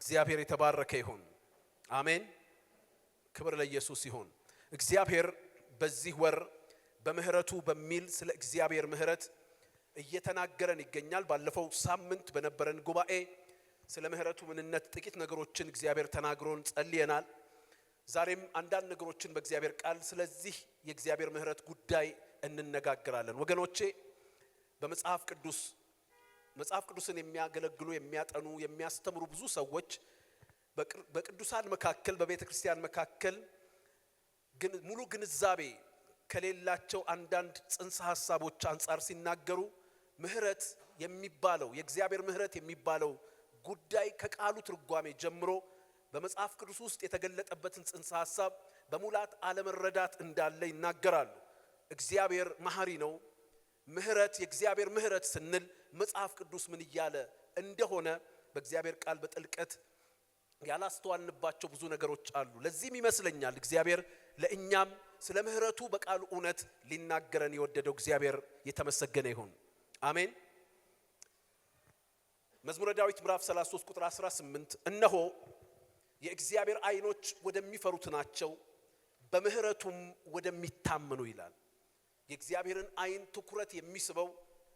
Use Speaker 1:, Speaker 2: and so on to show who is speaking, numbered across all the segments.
Speaker 1: እግዚአብሔር የተባረከ ይሁን። አሜን። ክብር ለኢየሱስ ይሁን። እግዚአብሔር በዚህ ወር በምህረቱ በሚል ስለ እግዚአብሔር ምህረት እየተናገረን ይገኛል። ባለፈው ሳምንት በነበረን ጉባኤ ስለ ምህረቱ ምንነት ጥቂት ነገሮችን እግዚአብሔር ተናግሮን ጸልየናል። ዛሬም አንዳንድ ነገሮችን በእግዚአብሔር ቃል ስለዚህ የእግዚአብሔር ምህረት ጉዳይ እንነጋገራለን። ወገኖቼ በመጽሐፍ ቅዱስን የሚያገለግሉ የሚያጠኑ የሚያስተምሩ ብዙ ሰዎች በቅዱሳን መካከል በቤተ ክርስቲያን መካከል ግን ሙሉ ግንዛቤ ከሌላቸው አንዳንድ ጽንሰ ሐሳቦች አንፃር ሲናገሩ ምህረት የሚባለው የእግዚአብሔር ምህረት የሚባለው ጉዳይ ከቃሉ ትርጓሜ ጀምሮ በመጽሐፍ ቅዱስ ውስጥ የተገለጠበትን ጽንሰ ሐሳብ በሙላት አለመረዳት እንዳለ ይናገራሉ። እግዚአብሔር መሐሪ ነው። ምህረት የእግዚአብሔር ምህረት ስንል መጽሐፍ ቅዱስ ምን እያለ እንደሆነ በእግዚአብሔር ቃል በጥልቀት ያላስተዋልንባቸው ብዙ ነገሮች አሉ። ለዚህም ይመስለኛል እግዚአብሔር ለእኛም ስለ ምህረቱ በቃሉ እውነት ሊናገረን የወደደው። እግዚአብሔር የተመሰገነ ይሁን። አሜን። መዝሙረ ዳዊት ምዕራፍ 33 ቁጥር 18 እነሆ የእግዚአብሔር ዓይኖች ወደሚፈሩት ናቸው በምህረቱም ወደሚታመኑ ይላል። የእግዚአብሔርን ዓይን ትኩረት የሚስበው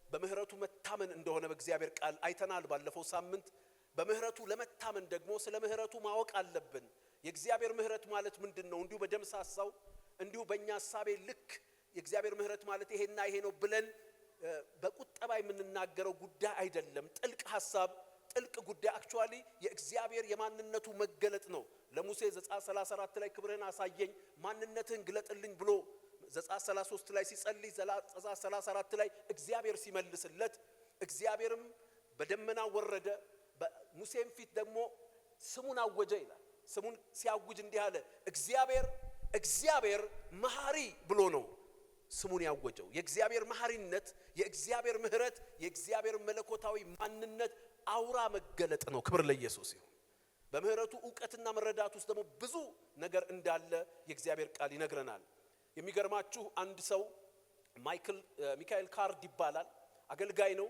Speaker 1: በምህረቱ መታመን እንደሆነ በእግዚአብሔር ቃል አይተናል ባለፈው ሳምንት። በምህረቱ ለመታመን ደግሞ ስለ ምህረቱ ማወቅ አለብን። የእግዚአብሔር ምህረት ማለት ምንድነው? እንዲሁ በደምሳሳው እንዲሁ በእኛ ሐሳቤ ልክ የእግዚአብሔር ምህረት ማለት ይሄና ይሄ ነው ብለን በቁጠባ የምንናገረው ጉዳይ አይደለም። ጥልቅ ሐሳብ ጥልቅ ጉዳይ አክቹአሊ የእግዚአብሔር የማንነቱ መገለጥ ነው። ለሙሴ ዘጸአት 34 ላይ ክብርህን አሳየኝ ማንነትህን ግለጥልኝ ብሎ ዘጸአት 33 ላይ ሲጸልይ ዘጸአት 34 ላይ እግዚአብሔር ሲመልስለት እግዚአብሔርም በደመና ወረደ በሙሴም ፊት ደግሞ ስሙን አወጀ ይላል። ስሙን ሲያውጅ እንዲህ አለ፣ እግዚአብሔር መሐሪ ብሎ ነው ስሙን ያወጀው። የእግዚአብሔር መሐሪነት የእግዚአብሔር ምህረት የእግዚአብሔር መለኮታዊ ማንነት አውራ መገለጥ ነው። ክብር ለኢየሱስ ይሁን። በምህረቱ ዕውቀትና መረዳት ውስጥ ደግሞ ብዙ ነገር እንዳለ የእግዚአብሔር ቃል ይነግረናል። የሚገርማችሁ አንድ ሰው ሚካኤል ካርድ ይባላል፣ አገልጋይ ነው።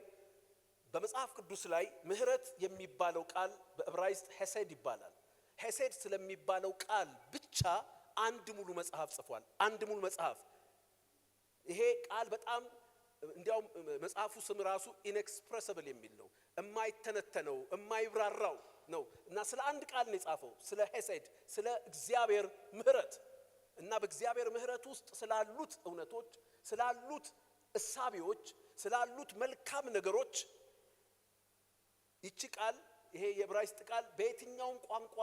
Speaker 1: በመጽሐፍ ቅዱስ ላይ ምህረት የሚባለው ቃል በዕብራይስጥ ሄሴድ ይባላል። ሄሴድ ስለሚባለው ቃል ብቻ አንድ ሙሉ መጽሐፍ ጽፏል። አንድ ሙሉ መጽሐፍ። ይሄ ቃል በጣም እንዲያውም መጽሐፉ ስም ራሱ ኢንኤክስፕሬሲብል የሚል ነው፣ የማይተነተነው የማይብራራው ነው። እና ስለ አንድ ቃል ነው የጻፈው፣ ስለ ሄሴድ፣ ስለ እግዚአብሔር ምህረት እና በእግዚአብሔር ምህረት ውስጥ ስላሉት እውነቶች፣ ስላሉት እሳቤዎች፣ ስላሉት መልካም ነገሮች ይቺ ቃል ይሄ የዕብራይስጥ ቃል በየትኛውም ቋንቋ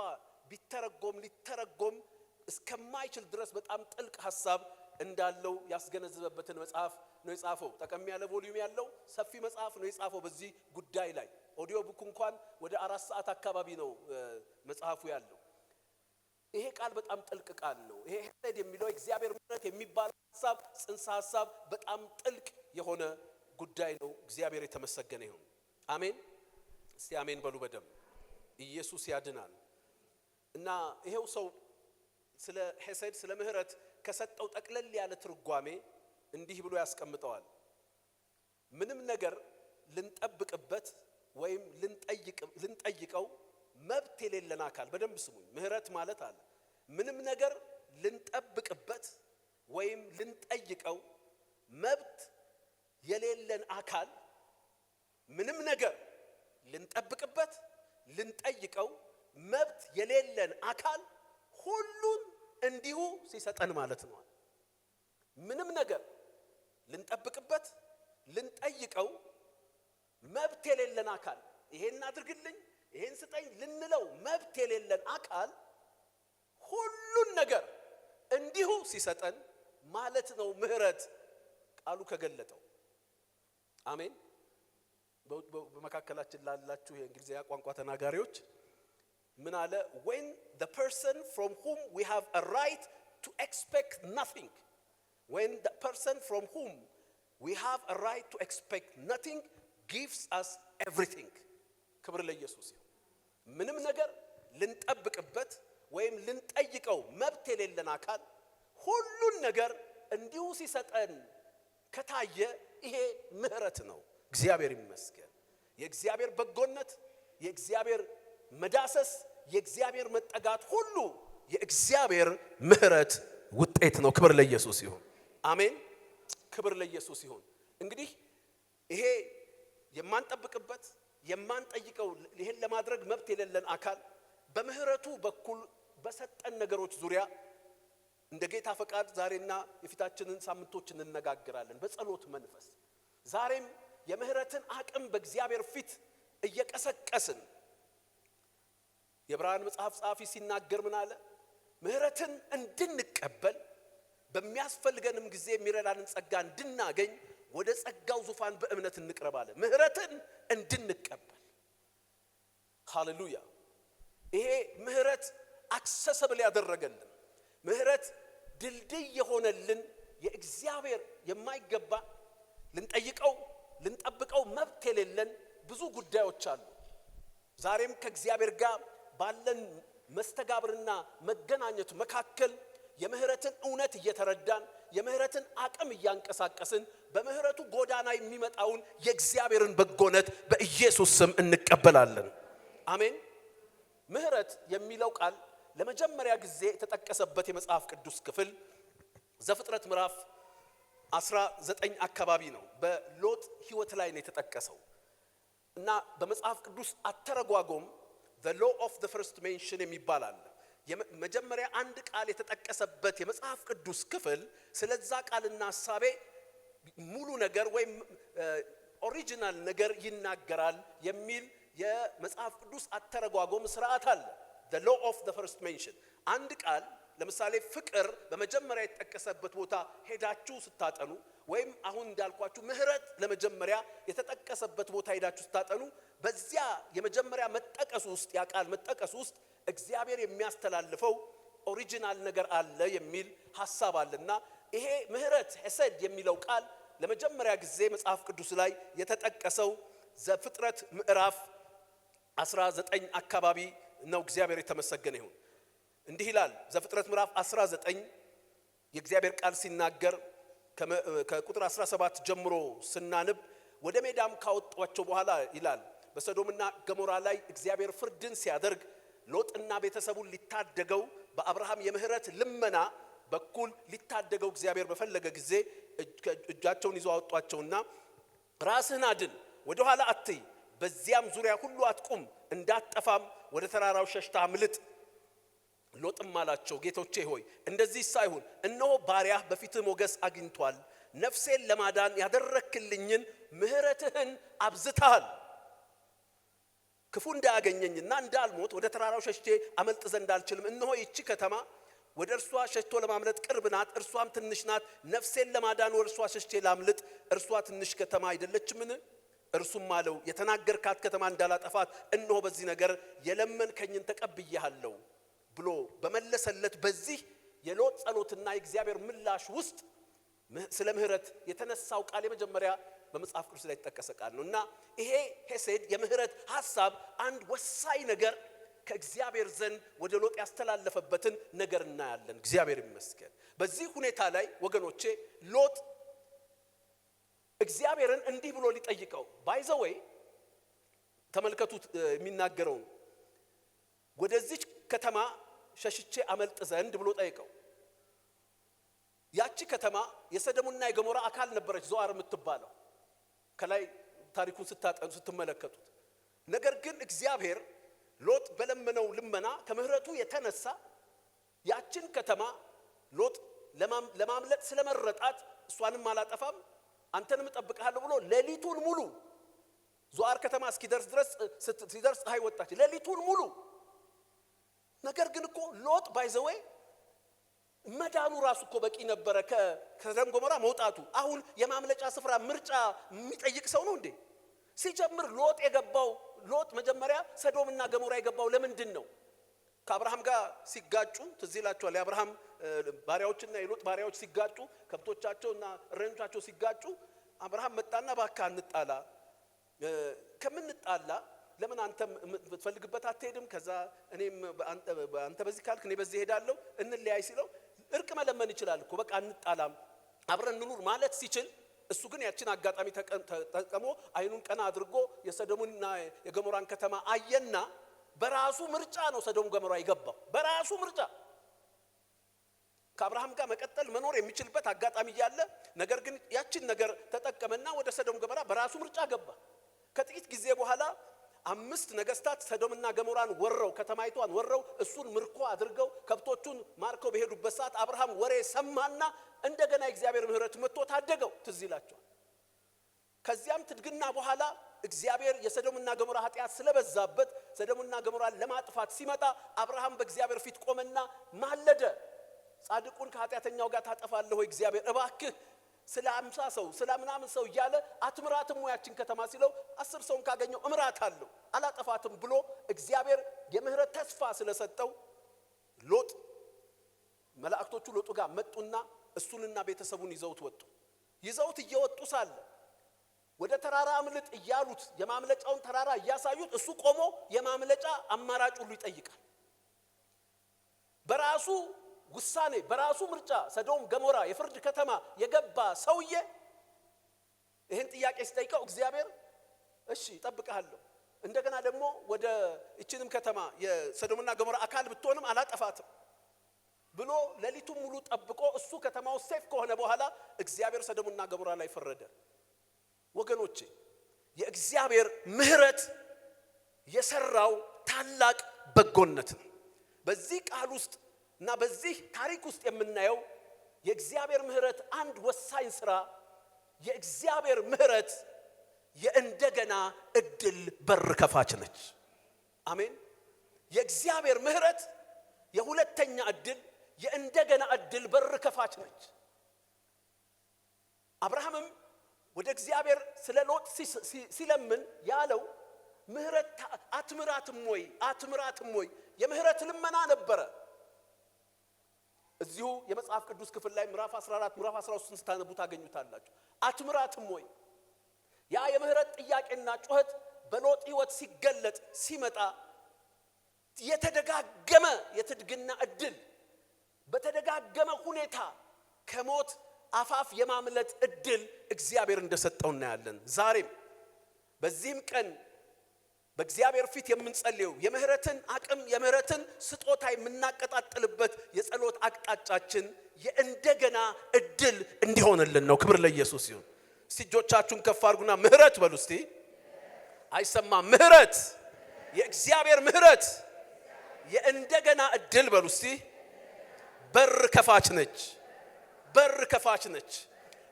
Speaker 1: ቢተረጎም ሊተረጎም እስከማይችል ድረስ በጣም ጥልቅ ሐሳብ እንዳለው ያስገነዘበበትን መጽሐፍ ነው የጻፈው። ጠቀም ያለ ቮልዩም ያለው ሰፊ መጽሐፍ ነው የጻፈው በዚህ ጉዳይ ላይ። ኦዲዮ ቡክ እንኳን ወደ 4 ሰዓት አካባቢ ነው መጽሐፉ ያለው። ይሄ ቃል በጣም ጥልቅ ቃል ነው። ይሄ ሄሴድ የሚለው እግዚአብሔር ምህረት የሚባለው ሐሳብ ጽንሰ ሐሳብ በጣም ጥልቅ የሆነ ጉዳይ ነው። እግዚአብሔር የተመሰገነ ይሁን። አሜን። እስቲ አሜን በሉ በደም። ኢየሱስ ያድናል። እና ይሄው ሰው ስለ ሄሴድ ስለ ምህረት ከሰጠው ጠቅለል ያለ ትርጓሜ እንዲህ ብሎ ያስቀምጠዋል። ምንም ነገር ልንጠብቅበት ወይም ልንጠይቀው መብት የሌለን አካል፣ በደንብ ስሙኝ፣ ምህረት ማለት አለ ምንም ነገር ልንጠብቅበት ወይም ልንጠይቀው መብት የሌለን አካል፣ ምንም ነገር ልንጠብቅበት ልንጠይቀው መብት የሌለን አካል ሁሉን እንዲሁ ሲሰጠን ማለት ነው። ምንም ነገር ልንጠብቅበት ልንጠይቀው መብት የሌለን አካል፣ ይሄን አድርግልኝ ይሄን ስጠኝ ልንለው መብት የሌለን አካል ሁሉን ነገር እንዲሁ ሲሰጠን ማለት ነው ምህረት ቃሉ ከገለጠው። አሜን። በመካከላችን ላላችሁ የእንግሊዝኛ ቋንቋ ተናጋሪዎች ምን አለ? when the person from whom we have a right to expect nothing, when the person from whom we have a right to expect nothing gives us everything. ክብር ለኢየሱስ ይሁን። ምንም ነገር ልንጠብቅበት ወይም ልንጠይቀው መብት የሌለን አካል ሁሉን ነገር እንዲሁ ሲሰጠን ከታየ ይሄ ምህረት ነው። እግዚአብሔር ይመስገን። የእግዚአብሔር በጎነት የእግዚአብሔር መዳሰስ፣ የእግዚአብሔር መጠጋት ሁሉ የእግዚአብሔር ምሕረት ውጤት ነው። ክብር ለኢየሱስ ይሁን። አሜን። ክብር ለኢየሱስ ይሁን። እንግዲህ ይሄ የማንጠብቅበት የማንጠይቀው ይሄን ለማድረግ መብት የሌለን አካል በምህረቱ በኩል በሰጠን ነገሮች ዙሪያ እንደ ጌታ ፈቃድ ዛሬና የፊታችንን ሳምንቶች እንነጋገራለን በጸሎት መንፈስ። ዛሬም የምህረትን አቅም በእግዚአብሔር ፊት እየቀሰቀስን የዕብራውያን መጽሐፍ ጸሐፊ ሲናገር ምን አለ? ምህረትን እንድንቀበል በሚያስፈልገንም ጊዜ የሚረዳንን ጸጋ እንድናገኝ ወደ ጸጋው ዙፋን በእምነት እንቅረብ አለ። ምህረትን እንድንቀበል። ሃሌሉያ። ይሄ ምህረት አክሰሰብል ያደረገልን፣ ምህረት ድልድይ የሆነልን የእግዚአብሔር የማይገባ ልንጠይቀው ልንጠብቀው መብት የሌለን ብዙ ጉዳዮች አሉ። ዛሬም ከእግዚአብሔር ጋር ባለን መስተጋብርና መገናኘቱ መካከል የምህረትን እውነት እየተረዳን የምህረትን አቅም እያንቀሳቀስን በምህረቱ ጎዳና የሚመጣውን የእግዚአብሔርን በጎነት በኢየሱስ ስም እንቀበላለን። አሜን። ምህረት የሚለው ቃል ለመጀመሪያ ጊዜ የተጠቀሰበት የመጽሐፍ ቅዱስ ክፍል ዘፍጥረት ምዕራፍ 19 አካባቢ ነው። በሎጥ ሕይወት ላይ ነው የተጠቀሰው እና በመጽሐፍ ቅዱስ አተረጓጎም the law of the first mention የሚባል አለ። መጀመሪያ አንድ ቃል የተጠቀሰበት የመጽሐፍ ቅዱስ ክፍል ስለዛ ቃልና ሐሳቤ ሙሉ ነገር ወይም ኦሪጂናል ነገር ይናገራል የሚል የመጽሐፍ ቅዱስ አተረጓጎም ስርዓት አለ። the law of the first mention አንድ ቃል ለምሳሌ ፍቅር በመጀመሪያ የተጠቀሰበት ቦታ ሄዳችሁ ስታጠኑ ወይም አሁን እንዳልኳችሁ ምህረት ለመጀመሪያ የተጠቀሰበት ቦታ ሄዳችሁ ስታጠኑ በዚያ የመጀመሪያ መጠቀስ ውስጥ ያ ቃል መጠቀስ ውስጥ እግዚአብሔር የሚያስተላልፈው ኦሪጂናል ነገር አለ የሚል ሐሳብ አለና ይሄ ምህረት ሐሰድ የሚለው ቃል ለመጀመሪያ ጊዜ መጽሐፍ ቅዱስ ላይ የተጠቀሰው ዘፍጥረት ምዕራፍ 19 አካባቢ ነው። እግዚአብሔር የተመሰገነ ይሁን። እንዲህ ይላል ዘፍጥረት ምዕራፍ 19 የእግዚአብሔር ቃል ሲናገር ከቁጥር 17 ጀምሮ ስናነብ ወደ ሜዳም ካወጧቸው በኋላ ይላል በሰዶምና ገሞራ ላይ እግዚአብሔር ፍርድን ሲያደርግ ሎጥና ቤተሰቡን ሊታደገው በአብርሃም የምህረት ልመና በኩል ሊታደገው እግዚአብሔር በፈለገ ጊዜ እጃቸውን ይዘው አወጧቸውና ራስህን አድን፣ ወደ ኋላ አትይ፣ በዚያም ዙሪያ ሁሉ አትቁም፣ እንዳትጠፋም ወደ ተራራው ሸሽተህ አምልጥ። ሎጥም አላቸው ጌቶቼ ሆይ እንደዚህ ሳይሆን እነሆ ባሪያህ በፊትህ ሞገስ አግኝቷል፣ ነፍሴን ለማዳን ያደረክልኝን ምህረትህን አብዝተሃል። ክፉ እንዳያገኘኝና እንዳልሞት ወደ ተራራው ሸሽቼ አመልጥ ዘንድ አልችልም። እነሆ ይህች ከተማ ወደ እርሷ ሸሽቶ ለማምለጥ ቅርብ ናት፣ እርሷም ትንሽ ናት። ነፍሴን ለማዳን ወደ እርሷ ሸሽቼ ላምልጥ፣ እርሷ ትንሽ ከተማ አይደለችምን? እርሱም አለው የተናገርካት ከተማ እንዳላጠፋት እነሆ በዚህ ነገር የለመንከኝን ተቀብያለሁ ብሎ በመለሰለት በዚህ የሎጥ ጸሎትና የእግዚአብሔር ምላሽ ውስጥ ስለ ምህረት የተነሳው ቃል የመጀመሪያ በመጽሐፍ ቅዱስ ላይ የተጠቀሰ ቃል ነውና ይሄ ሄሴድ የምህረት ሐሳብ አንድ ወሳኝ ነገር ከእግዚአብሔር ዘንድ ወደ ሎጥ ያስተላለፈበትን ነገር እናያለን። እግዚአብሔር ይመስገን። በዚህ ሁኔታ ላይ ወገኖቼ ሎጥ እግዚአብሔርን እንዲህ ብሎ ሊጠይቀው ባይዘወይ ተመልከቱት የሚናገረው ወደዚህ ከተማ ሸሽቼ አመልጥ ዘንድ ብሎ ጠይቀው። ያቺ ከተማ የሰዶምና የገሞራ አካል ነበረች፣ ዞአር የምትባለው ከላይ ታሪኩን ስትመለከቱት። ነገር ግን እግዚአብሔር ሎጥ በለመነው ልመና ከምህረቱ የተነሳ ያችን ከተማ ሎጥ ለማምለጥ ስለመረጣት እሷንም አላጠፋም አንተንም እጠብቅሃለሁ ብሎ ሌሊቱን ሙሉ ዞአር ከተማ እስኪደርስ ድረስ ሲደርስ ፀሐይ ወጣች ሌሊቱን ሙሉ። ነገር ግን እኮ ሎጥ ባይዘወይ መዳኑ ራሱ እኮ በቂ ነበረ ከሰዶም ገሞራ መውጣቱ። አሁን የማምለጫ ስፍራ ምርጫ የሚጠይቅ ሰው ነው እንዴ? ሲጀምር ሎጥ መጀመሪያ ሰዶምና ገሞራ የገባው ለምንድን ነው? ከአብርሃም ጋር ሲጋጩ ትዝ ይላችኋል። የአብርሃም ባሪያዎችና የሎጥ ባሪያዎች ሲጋጩ ከብቶቻቸውና እረኞቻቸው ሲጋጩ አብርሃም መጣና እባክህ እንጣላ፣ ከምንጣላ ለምን አንተ የምትፈልግበት አትሄድም? ከዛ እኔም አንተ በዚህ ካልክ እኔ በዚህ ሄዳለሁ እንለያይ ሲለው እርቅ መለመን ይችላል እኮ በቃ እንጣላም አብረን እንኑር ማለት ሲችል፣ እሱ ግን ያችን አጋጣሚ ተጠቅሞ አይኑን ቀና አድርጎ የሰዶምና የገሞራን ከተማ አየና በራሱ ምርጫ ነው ሰዶም ገሞራ የገባው። በራሱ ምርጫ ከአብርሃም ጋር መቀጠል መኖር የሚችልበት አጋጣሚ ያለ፣ ነገር ግን ያችን ነገር ተጠቀመና ወደ ሰዶም ገሞራ በራሱ ምርጫ ገባ። ከጥቂት ጊዜ በኋላ 5 ነገስታት ሰዶምና ገሞራን ወረው ከተማይቷን ወረው እሱን ምርኮ አድርገው ከብቶቹን ማርከው በሄዱበት ሰዓት አብርሃም ወሬ ሰማና እንደገና የእግዚአብሔር ምህረት መጥቶ ታደገው። ትዝ ይላችኋል። ከዚያም ትድግና በኋላ እግዚአብሔር የሰዶምና ገሞራ ኃጢአት ስለበዛበት ሰዶምና ገሞራን ለማጥፋት ሲመጣ አብርሃም በእግዚአብሔር ፊት ቆመና ማለደ። ጻድቁን ከኃጢአተኛው ጋር ታጠፋለህ ወይ እግዚአብሔር እባክህ ስለ 50 ሰው ስለ ምናምን ሰው እያለ አትምራትም ያችን ከተማ ሲለው 10 ሰውን ካገኘው እምራታለሁ አላጠፋትም ብሎ እግዚአብሔር የምህረት ተስፋ ስለሰጠው ሎጥ መላእክቶቹ ሎጡ ጋር መጡና እሱንና ቤተሰቡን ይዘውት ወጡ። ይዘውት እየወጡ ሳለ ወደ ተራራ አምልጥ እያሉት የማምለጫውን ተራራ እያሳዩት እሱ ቆሞ የማምለጫ አማራጭ ሁሉ ይጠይቃል። በራሱ ውሳኔ በራሱ ምርጫ ሰዶም ገሞራ የፍርድ ከተማ የገባ ሰውዬ ይሄን ጥያቄ ሲጠይቀው እግዚአብሔር እሺ እጠብቅሃለሁ፣ እንደገና ደግሞ ወደ እቺንም ከተማ የሰዶምና ገሞራ አካል ብትሆንም አላጠፋትም ብሎ ሌሊቱን ሙሉ ጠብቆ እሱ ከተማው ሴፍ ከሆነ በኋላ እግዚአብሔር ሰዶምና ገሞራ ላይ ፈረደ። ወገኖቼ የእግዚአብሔር ምህረት የሰራው ታላቅ በጎነት ነው። በዚህ ቃል ውስጥ እና በዚህ ታሪክ ውስጥ የምናየው የእግዚአብሔር ምህረት አንድ ወሳኝ ስራ የእግዚአብሔር ምህረት የእንደገና እድል በር ከፋች ነች። አሜን። የእግዚአብሔር ምህረት የሁለተኛ እድል የእንደገና እድል በር ከፋች ነች። አብርሃምም ወደ እግዚአብሔር ስለ ሎጥ ሲለምን ያለው ምህረት አትምራትም ወይ የምህረት ልመና ነበረ። እዚሁ የመጽሐፍ ቅዱስ ክፍል ላይ ምዕራፍ 14 ምዕራፍ 13 ስታነቡ ታገኙታላችሁ። አትምራትም ወይ ያ የምህረት ጥያቄና ጩኸት በሎጥ ህይወት ሲገለጥ ሲመጣ የተደጋገመ የትድግና እድል በተደጋገመ ሁኔታ ከሞት አፋፍ የማምለጥ እድል እግዚአብሔር እንደሰጠው እናያለን። ዛሬም በዚህም ቀን በእግዚአብሔር ፊት የምንጸልየው የምህረትን አቅም የምህረትን ስጦታ የምናቀጣጥልበት የጸሎት አቅጣጫችን የእንደገና እድል እንዲሆንልን ነው። ክብር ለኢየሱስ ይሁን። እጆቻችሁን ከፍ አድርጉና ምህረት በሉ እስቲ። አይሰማም? ምህረት፣ የእግዚአብሔር ምህረት የእንደገና እድል በሉ እስቲ። በር ከፋች ነች። በር ከፋች ነች።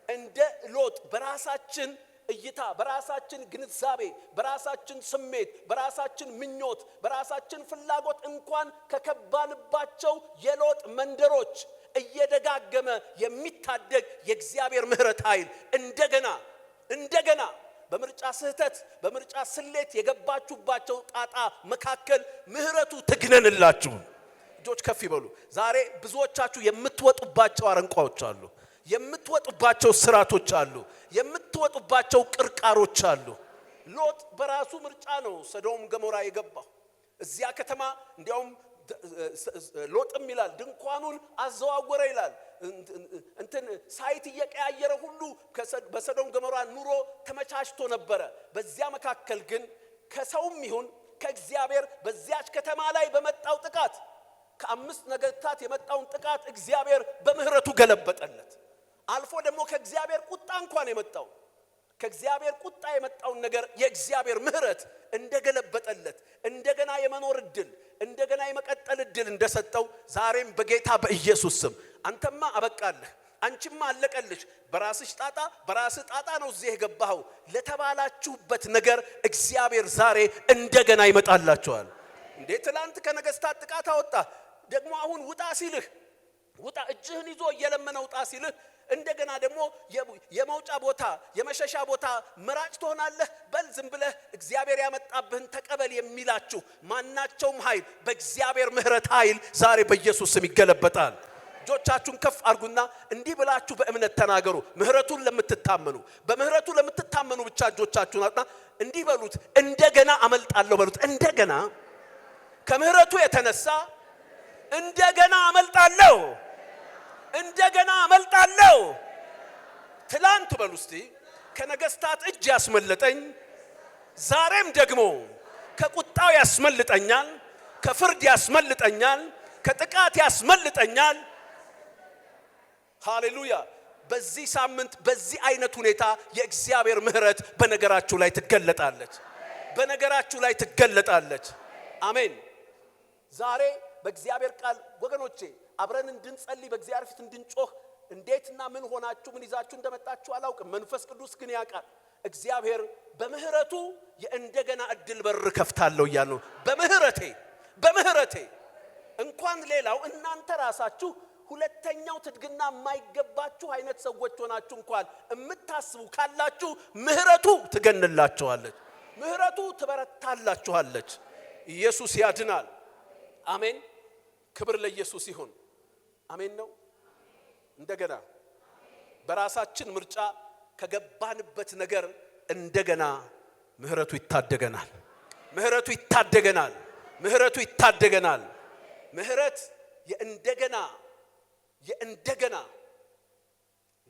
Speaker 1: እንደ ሎጥ በራሳችን እይታ በራሳችን ግንዛቤ በራሳችን ስሜት በራሳችን ምኞት በራሳችን ፍላጎት እንኳን ከከባንባቸው የሎጥ መንደሮች እየደጋገመ የሚታደግ የእግዚአብሔር ምህረት ኃይል እንደገና በምርጫ ስህተት በምርጫ ስሌት የገባችሁባቸው ጣጣ መካከል ምህረቱ ትግነንላችሁ። እጆች ከፍ ይበሉ። ዛሬ ብዙዎቻችሁ የምትወጡባቸው አረንቋዎች አሉ፣ የምትወጡባቸው ስራቶች አሉ፣ የምትወጡባቸው ቅርቃሮች አሉ። ሎጥ በራሱ ምርጫ ነው ሰዶም ገሞራ የገባው። እዚያ ከተማ እንዲያውም ሎጥም ይላል ድንኳኑን አዘዋወረ ይላል። ሳይት እየቀያየረ ሁሉ በሰዶም ገሞራ ኑሮ ተመቻችቶ ነበረ። በዚያ መካከል ግን ከሰውም ይሁን ከእግዚአብሔር በዚያች ከተማ ላይ በመጣው ጥቃት ከ5 ነገስታት የመጣውን ጥቃት እግዚአብሔር በምህረቱ ገለበጠለት። አልፎ ደግሞ ከእግዚአብሔር ቁጣ እንኳን የመጣው ከእግዚአብሔር ቁጣ የመጣውን ነገር የእግዚአብሔር ምህረት እንደገለበጠለት እንደገና የመኖር እድል እንደገና የመቀጠል እድል እንደሰጠው ዛሬም በጌታ በኢየሱስ ስም አንተማ አበቃለህ፣ አንቺማ አለቀልሽ፣ በራስሽ ጣጣ ነው እዚህ የገባኸው ለተባላችሁበት ነገር እግዚአብሔር ዛሬ እንደገና ይመጣላችኋል። እንዴ ትላንት ከነገስታት ጥቃት አወጣ፣ ደግሞ አሁን ውጣ ሲልህ ውጣ እጅህን ይዞ እየለመነ ውጣ ሲልህ እንደገና ደግሞ የመውጫ ቦታ የመሸሻ ቦታ መራጭ ትሆናለህ። በል ዝም ብለህ እግዚአብሔር ያመጣብህን ተቀበል የሚላችሁ ማናቸውም ኃይል በእግዚአብሔር ምህረት ኃይል ዛሬ በኢየሱስ ስም ይገለበጣል። እጆቻችሁን ከፍ አድርጉና እንዲህ ብላችሁ በእምነት ተናገሩ። ምህረቱን ለምትታመኑ በምህረቱ ለምትታመኑ ብቻ እጆቻችሁን አጥና እንዲህ በሉት፣ እንደገና አመልጣለሁ በሉት። እንደገና ከምህረቱ የተነሳ እንደገና አመልጣለሁ፣ እንደገና አመልጣለሁ። ትላንት በሉ እስቲ ከነገስታት እጅ ያስመለጠኝ ዛሬም ደግሞ ከቁጣ ከቁጣው ያስመልጠኛል፣ ከፍርድ ያስመልጠኛል፣ ከጥቃት ያስመልጠኛል። ሃሌሉያ። በዚህ ሳምንት በዚህ አይነት ሁኔታ የእግዚአብሔር ምህረት በነገራችሁ ላይ ትገለጣለች፣ በነገራችሁ ላይ ትገለጣለች። አሜን። ዛሬ በእግዚአብሔር ቃል ወገኖቼ አብረን እንድንጸልይ በእግዚአብሔር ፊት እንድንጮህ እንዴትና ምን ሆናችሁ ምን ይዛችሁ እንደመጣችሁ አላውቅም። መንፈስ ቅዱስ ግን ያውቃል። እግዚአብሔር በምህረቱ የእንደገና እድል በር ከፍታለሁ እያልነው በምህረቴ እንኳን ሌላው እናንተ ራሳችሁ ሁለተኛው ትድግና የማይገባችሁ አይነት ሰዎች ሆናችሁ እንኳን የምታስቡ ካላችሁ ምህረቱ ትገንላችኋለች፣ ምህረቱ ትበረታላችኋለች። ኢየሱስ ያድናል። አሜን። ክብር ለኢየሱስ ይሁን። አሜን ነው። እንደገና በራሳችን ምርጫ ከገባንበት ነገር እንደገና ምህረቱ ይታደገናል፣ ምህረቱ ይታደገናል፣ ምህረቱ ይታደገናል። ምህረት የእንደገና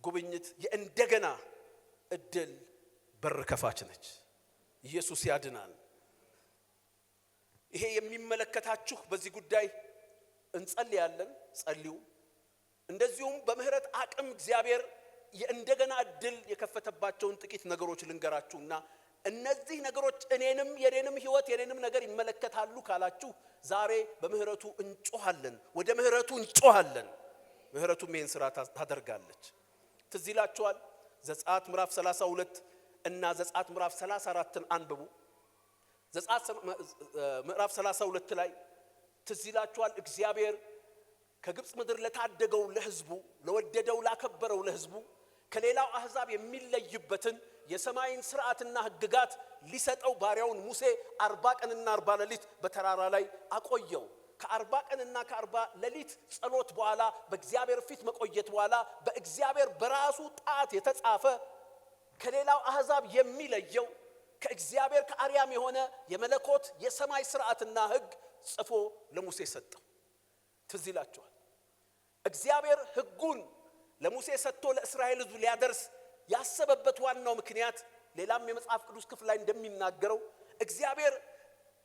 Speaker 1: ጉብኝት የእንደገና እድል በር ከፋች ነች። ኢየሱስ ያድናል። ይሄ የሚመለከታችሁ በዚህ ጉዳይ እንጸልያለን፣ ጸልዩ። እንደዚሁም በምህረት አቅም እግዚአብሔር የእንደገና እድል የከፈተባቸውን ጥቂት ነገሮች ልንገራችሁና እነዚህ ነገሮች እኔንም የኔንም ህይወት የኔንም ነገር ይመለከታሉ ካላችሁ ዛሬ በምህረቱ እንጮሃለን፣ ወደ ምህረቱ እንጮሃለን። ምህረቱም ይህን ስራ ታደርጋለች። ትዝ ይላችኋል ዘጸአት ምዕራፍ 32 እና ዘጸአት ምዕራፍ 34ን አንብቡ። ዘጸአት ምዕራፍ 32 ላይ ትዝ ይላችኋል እግዚአብሔር ከግብጽ ምድር ለታደገው ለህዝቡ ለወደደው ላከበረው ለህዝቡ ከሌላው አህዛብ የሚለይበትን የሰማይን ሥርዓትና ህግጋት ሊሰጠው ባሪያውን ሙሴ 40 ቀንና 40 ሌሊት በተራራ ላይ አቆየው። ከ40 ቀንና ከ40 ሌሊት ጸሎት በኋላ በእግዚአብሔር ፊት መቆየት በኋላ በእግዚአብሔር በራሱ ጣት የተጻፈ ከሌላው አህዛብ የሚለየው ከእግዚአብሔር ከአርያም የሆነ የመለኮት የሰማይ ሥርዓትና ህግ ጽፎ ለሙሴ ሰጠው። ትዝ ይላችኋል እግዚአብሔር ህጉን ለሙሴ ሰጥቶ ለእስራኤል ህዝብ ሊያደርስ ያሰበበት ዋናው ምክንያት ሌላም የመጽሐፍ ቅዱስ ክፍል ላይ እንደሚናገረው እግዚአብሔር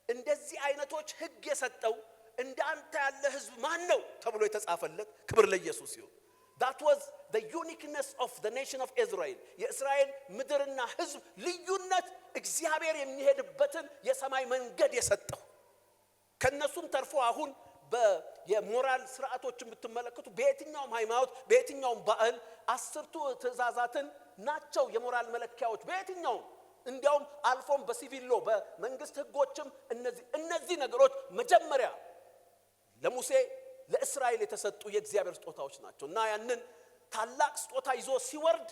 Speaker 1: እንደዚህ አይነቶች ህግ የሰጠው እንዳንተ ያለ ህዝብ ማን ነው ተብሎ የተጻፈለት። ክብር ለኢየሱስ ይሁን። that was the uniqueness of the nation of Israel። የእስራኤል ምድርና ህዝብ ልዩነት እግዚአብሔር የሚሄድበትን የሰማይ መንገድ የሰጠው ከነሱም ተርፎ አሁን የሞራል ስርዓቶችን ብትመለከቱ በየትኛውም ሃይማኖት በየትኛውም ባህል 10ቱ ትእዛዛትን ናቸው የሞራል መለኪያዎች በየትኛውም እንዲያውም አልፎም በሲቪል ሎ በመንግስት ህጎችም እነዚህ ነገሮች መጀመሪያ ለሙሴ ለእስራኤል የተሰጡ የእግዚአብሔር ስጦታዎች ናቸው። እና ያንን ታላቅ ስጦታ ይዞ ሲወርድ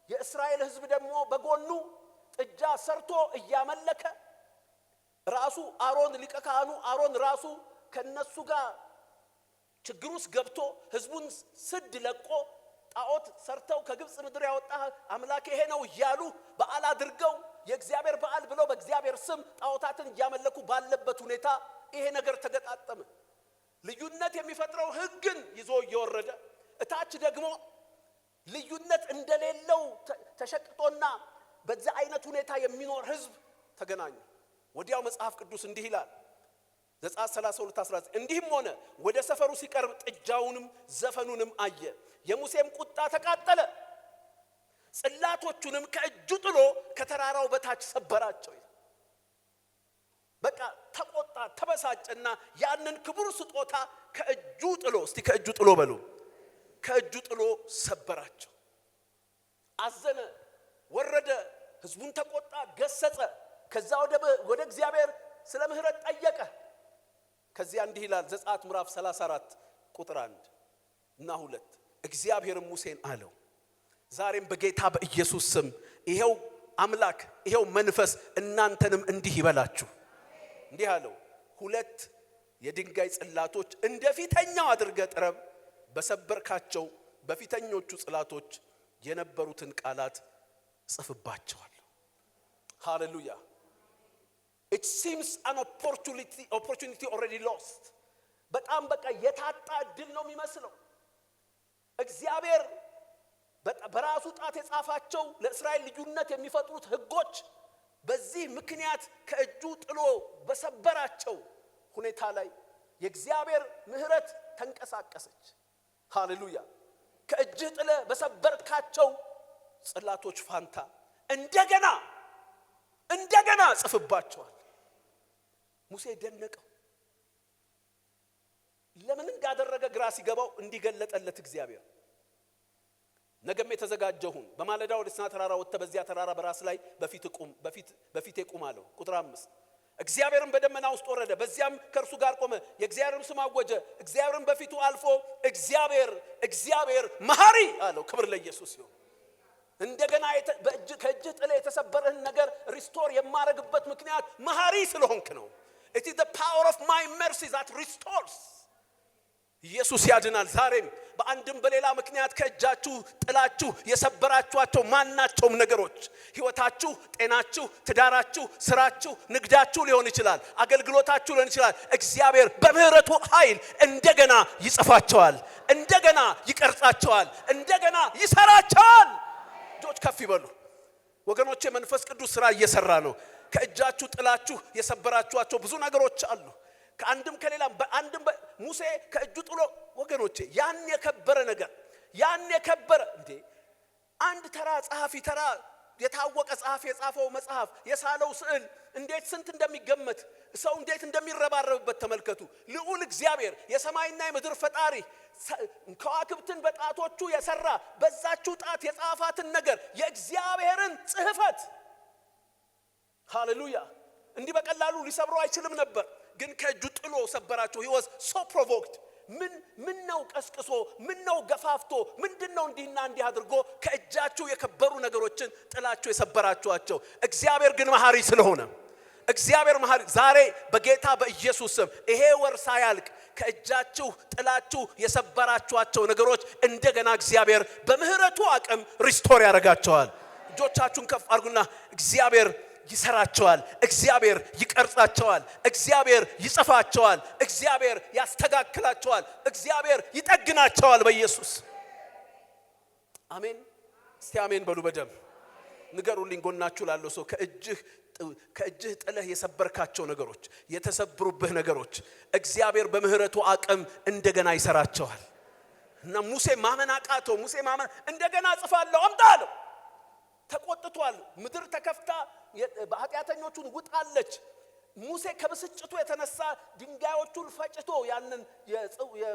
Speaker 1: የእስራኤል ህዝብ ደግሞ በጎኑ ጥጃ ሰርቶ እያመለከ ራሱ አሮን ሊቀ ካህኑ አሮን ራሱ ከነሱ ጋር ችግር ውስጥ ገብቶ ህዝቡን ስድ ለቆ ጣዖት ሰርተው ከግብጽ ምድር ያወጣ አምላክ ይሄ ነው እያሉ በዓል አድርገው የእግዚአብሔር በዓል ብለው በእግዚአብሔር ስም ጣዖታትን እያመለኩ ባለበት ሁኔታ ይሄ ነገር ተገጣጠመ። ልዩነት የሚፈጥረው ህግን ይዞ እየወረደ እታች ደግሞ ልዩነት እንደሌለው ተሸቅጦና በዛ አይነት ሁኔታ የሚኖር ህዝብ ተገናኙ። ወዲያው መጽሐፍ ቅዱስ እንዲህ ይላል ዘጸአት 32:19 እንዲህም ሆነ ወደ ሰፈሩ ሲቀርብ ጥጃውንም ዘፈኑንም አየ፣ የሙሴም ቁጣ ተቃጠለ፣ ጽላቶቹንም ከእጁ ጥሎ ከተራራው በታች ሰበራቸው። በቃ ተቆጣ ተበሳጨና ያንን ክቡር ስጦታ ከእጁ ጥሎ እስቲ ከእጁ ጥሎ በሉ ከእጁ ጥሎ ሰበራቸው። አዘነ፣ ወረደ፣ ህዝቡን ተቆጣ፣ ገሰጸ። ከዛ ወደ እግዚአብሔር ስለ ምህረት ጠየቀ። ከዚያ እንዲህ ይላል ዘጸአት ምዕራፍ 34 ቁጥር 1 እና 2 እግዚአብሔርም ሙሴን አለው ዛሬም በጌታ በኢየሱስ ስም ይሄው አምላክ ይሄው መንፈስ እናንተንም እንዲህ ይበላችሁ። እንዲህ አለው 2 የድንጋይ ጽላቶች እንደፊተኛው አድርገህ ጥረብ፣ በሰበርካቸው በፊተኞቹ ጽላቶች የነበሩትን ቃላት ጽፍባቸዋለሁ። ሃሌሉያ። It seems an opportunity already lost። በጣም በቃ የታጣ እድል ነው የሚመስለው። እግዚአብሔር በራሱ ጣት የጻፋቸው ለእስራኤል ልዩነት የሚፈጥሩት ህጎች በዚህ ምክንያት ከእጁ ጥሎ በሰበራቸው ሁኔታ ላይ የእግዚአብሔር ምህረት ተንቀሳቀሰች። ሃሌሉያ። ከእጅህ ጥለ በሰበርካቸው ጽላቶች ፋንታ እንደገና ጽፍባቸዋል። ሙሴ ደነቀው። ለምን እንዳደረገ ግራ ሲገባው እንዲገለጠለት እግዚአብሔር ነገም የተዘጋጀሁን በማለዳ ወደ ሲና ተራራ ወጥተ በዚያ ተራራ በራስ ላይ በፊቴ ቁም አለው። ቁጥር 5 እግዚአብሔርም በደመና ውስጥ ወረደ፣ በዚያም ከእርሱ ጋር ቆመ። የእግዚአብሔርን ስም አወጀ። እግዚአብሔርም በፊቱ አልፎ እግዚአብሔር መሐሪ አለው። ክብር ለኢየሱስ ይሁን። እንደገና ከእጅህ ጥለ የተሰበረህን ነገር ሪስቶር የማረግበት ምክንያት መሐሪ ስለሆንክ ነው። it is the power of my mercy that restores። ኢየሱስ ያድናል። ዛሬም በአንድም በሌላ ምክንያት ከእጃችሁ ጥላችሁ የሰበራችኋቸው ማናቸውም ነገሮች ህይወታችሁ፣ ጤናችሁ፣ ትዳራችሁ፣ ስራችሁ፣ ንግዳችሁ ሊሆን ይችላል፣ አገልግሎታችሁ ሊሆን ይችላል። እግዚአብሔር በምህረቱ ኃይል እንደገና ይጽፋቸዋል፣ እንደገና ይቀርጻቸዋል፣ እንደገና ይሰራቸዋል። እጆች ከፍ ይበሉ ወገኖቼ። መንፈስ ቅዱስ ስራ እየሰራ ነው። ከእጃችሁ ጥላችሁ የሰበራችኋቸው ብዙ ነገሮች አሉ። ከአንድም ከሌላም በአንድም ሙሴ ከእጁ ጥሎ ወገኖቼ ያን የከበረ ነገር እንዴ አንድ ተራ ጸሐፊ ተራ የታወቀ ጸሐፊ የጻፈው መጽሐፍ የሳለው ስዕል እንዴት ስንት እንደሚገመት ሰው እንዴት እንደሚረባረብበት ተመልከቱ። ልዑል እግዚአብሔር የሰማይና የምድር ፈጣሪ ከዋክብትን በጣቶቹ የሰራ በዛችሁ ጣት የጻፋትን ነገር የእግዚአብሔርን ጽሕፈት ሃሌሉያ እንዲህ በቀላሉ ሊሰብረው አይችልም ነበር። ግን ከእጁ ጥሎ ሰበራቸው። he was so provoked። ምን ነው ቀስቅሶ ምን ነው ገፋፍቶ ምንድነው እንዲህና እንዲህ አድርጎ ከእጃችሁ የከበሩ ነገሮችን ጥላችሁ የሰበራችኋቸው። እግዚአብሔር ግን መሐሪ ስለሆነ እግዚአብሔር መሐሪ ዛሬ በጌታ በኢየሱስ ስም ይሄ ወር ሳያልቅ ከእጃችሁ ጥላችሁ የሰበራችኋቸው ነገሮች እንደገና እግዚአብሔር በምህረቱ አቅም ሪስቶር ያደርጋቸዋል። እጆቻችሁን ከፍ አድርጉና እግዚአብሔር ይሰራቸዋል፣ እግዚአብሔር ይቀርጻቸዋል፣ እግዚአብሔር ይጽፋቸዋል፣ እግዚአብሔር ያስተካክላቸዋል፣ እግዚአብሔር ይጠግናቸዋል በኢየሱስ አሜን። እስቲ አሜን በሉ። በደም ንገሩልኝ ጎናችሁ ላለው ሰው ከእጅህ ጥለህ የሰበርካቸው ነገሮች የተሰብሩብህ ነገሮች እግዚአብሔር በምህረቱ አቅም እንደገና ይሰራቸዋል። እና ሙሴ ማመን አቃተው። ሙሴ ማመን እንደገና ጽፋለሁ አምጣለሁ። ተቆጥቷል። ምድር ተከፍታ በኃጢአተኞቹን ውጣለች። ሙሴ ከብስጭቱ የተነሳ ድንጋዮቹን ፈጭቶ ያንን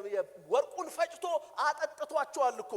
Speaker 1: የወርቁን ፈጭቶ አጠጥቷቸዋል እኮ።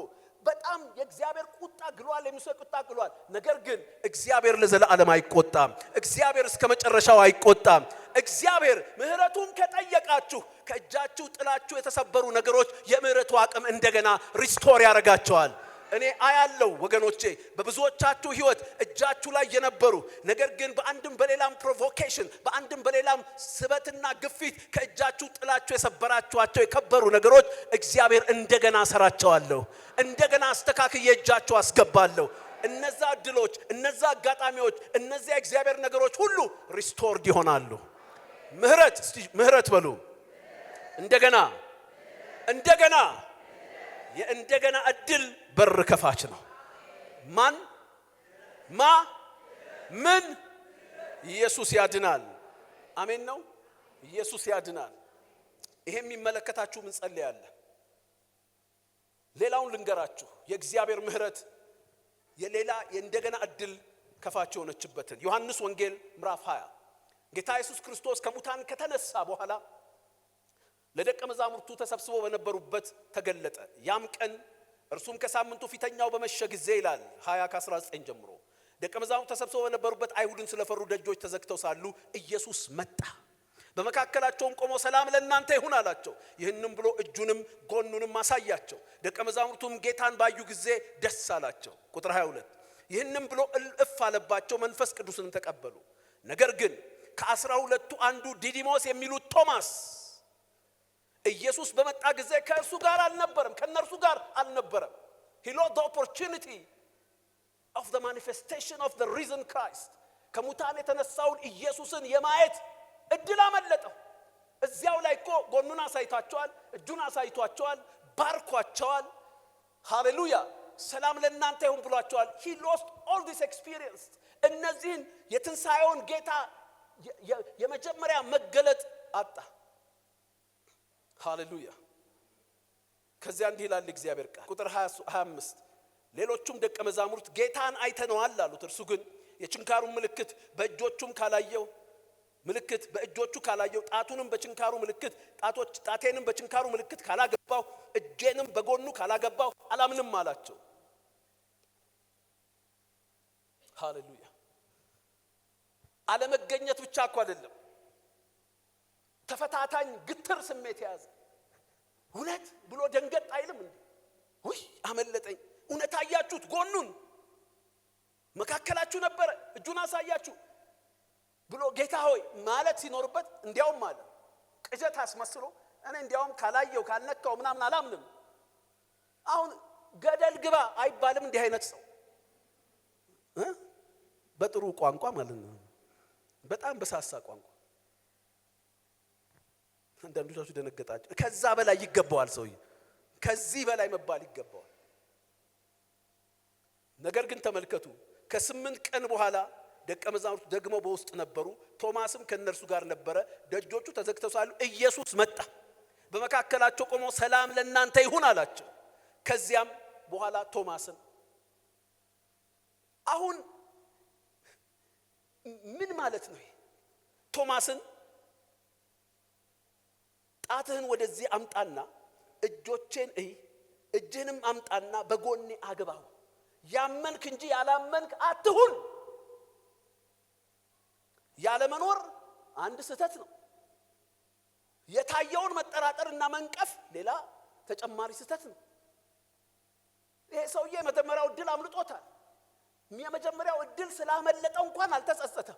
Speaker 1: በጣም የእግዚአብሔር ቁጣ ግሏል፣ የሙሴ ቁጣ ግሏል። ነገር ግን እግዚአብሔር ለዘላለም አይቆጣም። እግዚአብሔር እስከ መጨረሻው አይቆጣም። እግዚአብሔር ምህረቱን ከጠየቃችሁ ከእጃችሁ ጥላችሁ የተሰበሩ ነገሮች የምህረቱ አቅም እንደገና ሪስቶር ያደርጋቸዋል። እኔ አያለው ወገኖቼ በብዙዎቻችሁ ህይወት እጃችሁ ላይ የነበሩ ነገር ግን በአንድም በሌላም ፕሮቮኬሽን በአንድም በሌላም ስበትና ግፊት ከእጃችሁ ጥላችሁ የሰበራችኋቸው የከበሩ ነገሮች እግዚአብሔር እንደገና ሰራቸዋለሁ፣ እንደገና አስተካክዬ እጃችሁ አስገባለሁ። እነዛ እድሎች፣ እነዛ አጋጣሚዎች፣ እነዛ የእግዚአብሔር ነገሮች ሁሉ ሪስቶርድ ይሆናሉ። ምህረት በሉ። እንደገና የእንደገና እድል በር ከፋች ነው። ምን ኢየሱስ ያድናል። አሜን ነው። ኢየሱስ ያድናል። ይሄ የሚመለከታችሁ ምን ጸልያለ። ሌላውን ልንገራችሁ። የእግዚአብሔር ምህረት የሌላ የእንደገና እድል ከፋች ሆነችበትን ዮሐንስ ወንጌል ምዕራፍ 20 ጌታ ኢየሱስ ክርስቶስ ከሙታን ከተነሳ በኋላ ለደቀ መዛሙርቱ ተሰብስበው በነበሩበት ተገለጠ። ያም ቀን እርሱም ከሳምንቱ ፊተኛው በመሸ ጊዜ ይላል 20:19 ጀምሮ ደቀ መዛሙርቱ ተሰብስበው በነበሩበት አይሁድን ስለፈሩ ደጆች ተዘግተው ሳሉ ኢየሱስ መጣ፣ በመካከላቸውም ቆሞ ሰላም ለእናንተ ይሁን አላቸው። ይህንም ብሎ እጁንም ጎኑንም አሳያቸው። ደቀ መዛሙርቱም ጌታን ባዩ ጊዜ ደስ አላቸው። ቁጥር 22 ይህንም ብሎ እልፍ አለባቸው፣ መንፈስ ቅዱስን ተቀበሉ። ነገር ግን ከ12ቱ አንዱ ዲዲሞስ የሚሉት ቶማስ ኢየሱስ በመጣ ጊዜ ከእርሱ ጋር አልነበረም፣ ከነርሱ ጋር አልነበረም። he lost the opportunity of the manifestation of the risen Christ። ከሙታን የተነሳውን ኢየሱስን የማየት እድል አመለጠው። እዚያው ላይ እኮ ጎኑን አሳይቷቸዋል፣ እጁን አሳይቷቸዋል፣ ባርኳቸዋል። ሃሌሉያ ሰላም ለእናንተ ይሁን ብሏቸዋል። he lost all this experience። እነዚህን የትንሣኤውን ጌታ የመጀመሪያ መገለጥ አጣ። ሃሌሉያ። ከዚያ እንዲህ ይላል እግዚአብሔር ቃል ቁጥር 25 ሌሎቹም ደቀ መዛሙርት ጌታን አይተነዋል አሉት። እርሱ ግን የችንካሩን ምልክት በእጆቹም ካላየው ምልክት በእጆቹ ካላየው ጣቱንም በችንካሩ ምልክት ጣቴንም በችንካሩ ምልክት ካላገባው እጄንም በጎኑ ካላገባው አላምንም አላቸው። ሃሌሉያ። አለመገኘት ብቻ እኮ አይደለም፣ ተፈታታኝ ግትር ስሜት ያዘ። እውነት ብሎ ደንገጥ አይልም እንዴ? ውይ አመለጠኝ። እውነት አያችሁት? ጎኑን መካከላችሁ ነበረ፣ እጁን አሳያችሁ ብሎ ጌታ ሆይ ማለት ሲኖርበት እንዲያውም አለ ቅዠት አስመስሎ እኔ እንዲያውም ካላየው ካልነካው ምናምን አላምንም። አሁን ገደል ግባ አይባልም እንዲህ አይነት ሰው በጥሩ ቋንቋ ማለት ነው፣ በጣም በሳሳ ቋንቋ። አንዳንዶቻችሁ ደነገጣችሁ። ከዛ በላይ ይገባዋል ሰውዬ፣ ከዚህ በላይ መባል ይገባዋል። ነገር ግን ተመልከቱ፣ ከ8 ቀን በኋላ ደቀ መዛሙርቱ ደግሞ በውስጥ ነበሩ፣ ቶማስም ከነርሱ ጋር ነበረ። ደጆቹ ተዘግተው ሳሉ ኢየሱስ መጣ፣ በመካከላቸው ቆሞ ሰላም ለእናንተ ይሁን አላቸው። ከዚያም በኋላ ቶማስን አሁን ምን ማለት ነው? ቶማስን ጣትህን ወደዚህ አምጣና እጆቼን እይ፣ እጅህንም አምጣና በጎኔ አግባው፣ ያመንክ እንጂ ያላመንክ አትሁን። ያለመኖር አንድ ስህተት ነው። የታየውን መጠራጠርና መንቀፍ ሌላ ተጨማሪ ስህተት ነው። ይሄ ሰውዬ የመጀመሪያው እድል አምልጦታል። የመጀመሪያው እድል ስላመለጠው እንኳን አልተጸጸተም።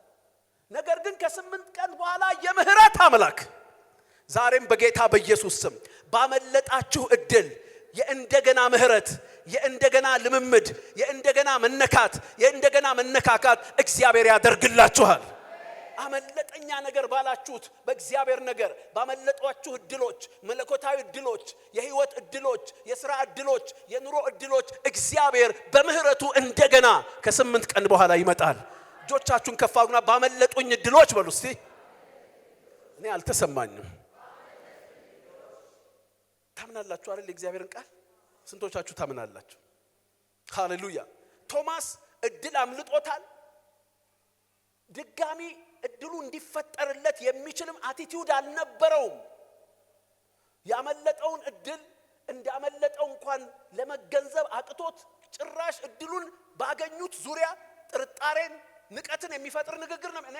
Speaker 1: ነገር ግን ከ8 ቀን በኋላ የምህረት አምላክ ዛሬም በጌታ በኢየሱስ ስም ባመለጣችሁ እድል የእንደገና ምህረት፣ የእንደገና ልምምድ፣ የእንደገና መነካት፣ የእንደገና መነካካት እግዚአብሔር ያደርግላችኋል። አመለጠኛ ነገር ባላችሁት በእግዚአብሔር ነገር ባመለጧችሁ እድሎች፣ መለኮታዊ እድሎች፣ የህይወት እድሎች፣ የሥራ እድሎች፣ የኑሮ እድሎች እግዚአብሔር በምህረቱ እንደገና ከ8 ቀን በኋላ ይመጣል። እጆቻችሁን ከፍ አድርጉና ባመለጡኝ እድሎች በሉ እስቲ። እኔ አልተሰማኝም። ታምናላችሁ አይደል? የእግዚአብሔርን ቃል ስንቶቻችሁ ታምናላችሁ? ሃሌሉያ። ቶማስ እድል አምልጦታል። ድጋሚ እድሉ እንዲፈጠርለት የሚችልም አቲቲዩድ አልነበረውም። ያመለጠውን እድል እንዳመለጠው እንኳን ለመገንዘብ አቅቶት ጭራሽ እድሉን ባገኙት ዙሪያ ጥርጣሬን፣ ንቀትን የሚፈጥር ንግግር ነው። እኔ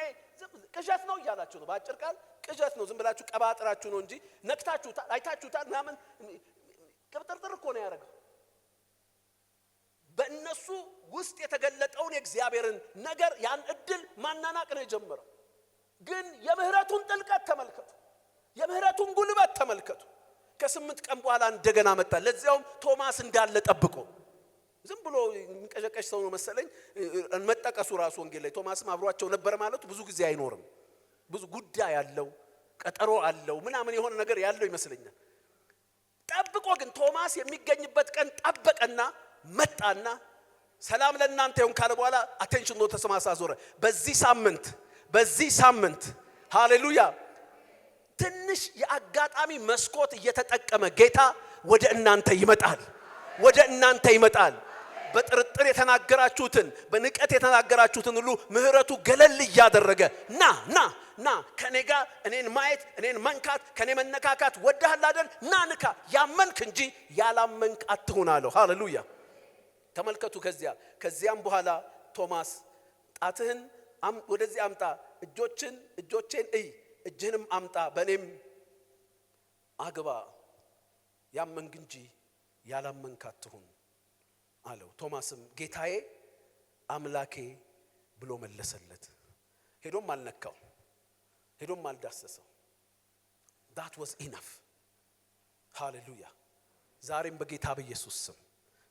Speaker 1: ቅዠት ነው እያላችሁ ነው። በአጭር ቃል ቅዠት ነው። ዝም ብላችሁ ቀባጥራችሁ ነው እንጂ ነክታችሁታል፣ አይታችሁታል ምናምን ቅብጥርጥር እኮ ነው ያደረገው። በእነሱ ውስጥ የተገለጠውን የእግዚአብሔርን ነገር ያን እድል ማናናቅ ነው የጀመረው። ግን የምህረቱን ጥልቀት ተመልከቱ፣ የምህረቱን ጉልበት ተመልከቱ። ከ8 ቀን በኋላ እንደገና መጣ። ለዚያውም ቶማስ እንዳለ ጠብቆ። ዝም ብሎ የሚንቀዠቀዥ ሰው ነው መሰለኝ መጠቀሱ ራሱ ወንጌል ላይ ቶማስም አብሯቸው ነበር ማለቱ ብዙ ጊዜ አይኖርም። ብዙ ጉዳይ ያለው ቀጠሮ አለው ምናምን የሆነ ነገር ያለው ይመስለኛል። ጠብቆ ግን ቶማስ የሚገኝበት ቀን ጠበቀና መጣና ሰላም ለእናንተ ይሁን ካለ በኋላ አቴንሽን ነው ተሰማሳ ዞረ። በዚህ ሳምንት ሃሌሉያ ትንሽ የአጋጣሚ መስኮት እየተጠቀመ ጌታ ወደ እናንተ ይመጣል። በጥርጥር የተናገራችሁትን፣ በንቀት የተናገራችሁትን ሁሉ ምህረቱ ገለል እያደረገ ና ከኔ ጋር እኔን ማየት፣ እኔን መንካት፣ ከኔ መነካካት ወደሃል አይደል? ና ንካ፣ ያመንክ እንጂ ያላመንክ አትሁን አለው። ሃሌሉያ። ተመልከቱ። ከዚያም በኋላ ቶማስ ጣትህን ወደዚህ አምጣ፣ እጆቼን እይ፣ እጅህንም አምጣ፣ በእኔም አግባ፣ ያመንክ እንጂ ያላመንክ አትሁን አለው። ቶማስም ጌታዬ አምላኬ ብሎ መለሰለት። ሄዶም አልነካው፣ ሄዶም አልዳሰሰው። that was enough። ሃሌሉያ። ዛሬም በጌታ በኢየሱስ ስም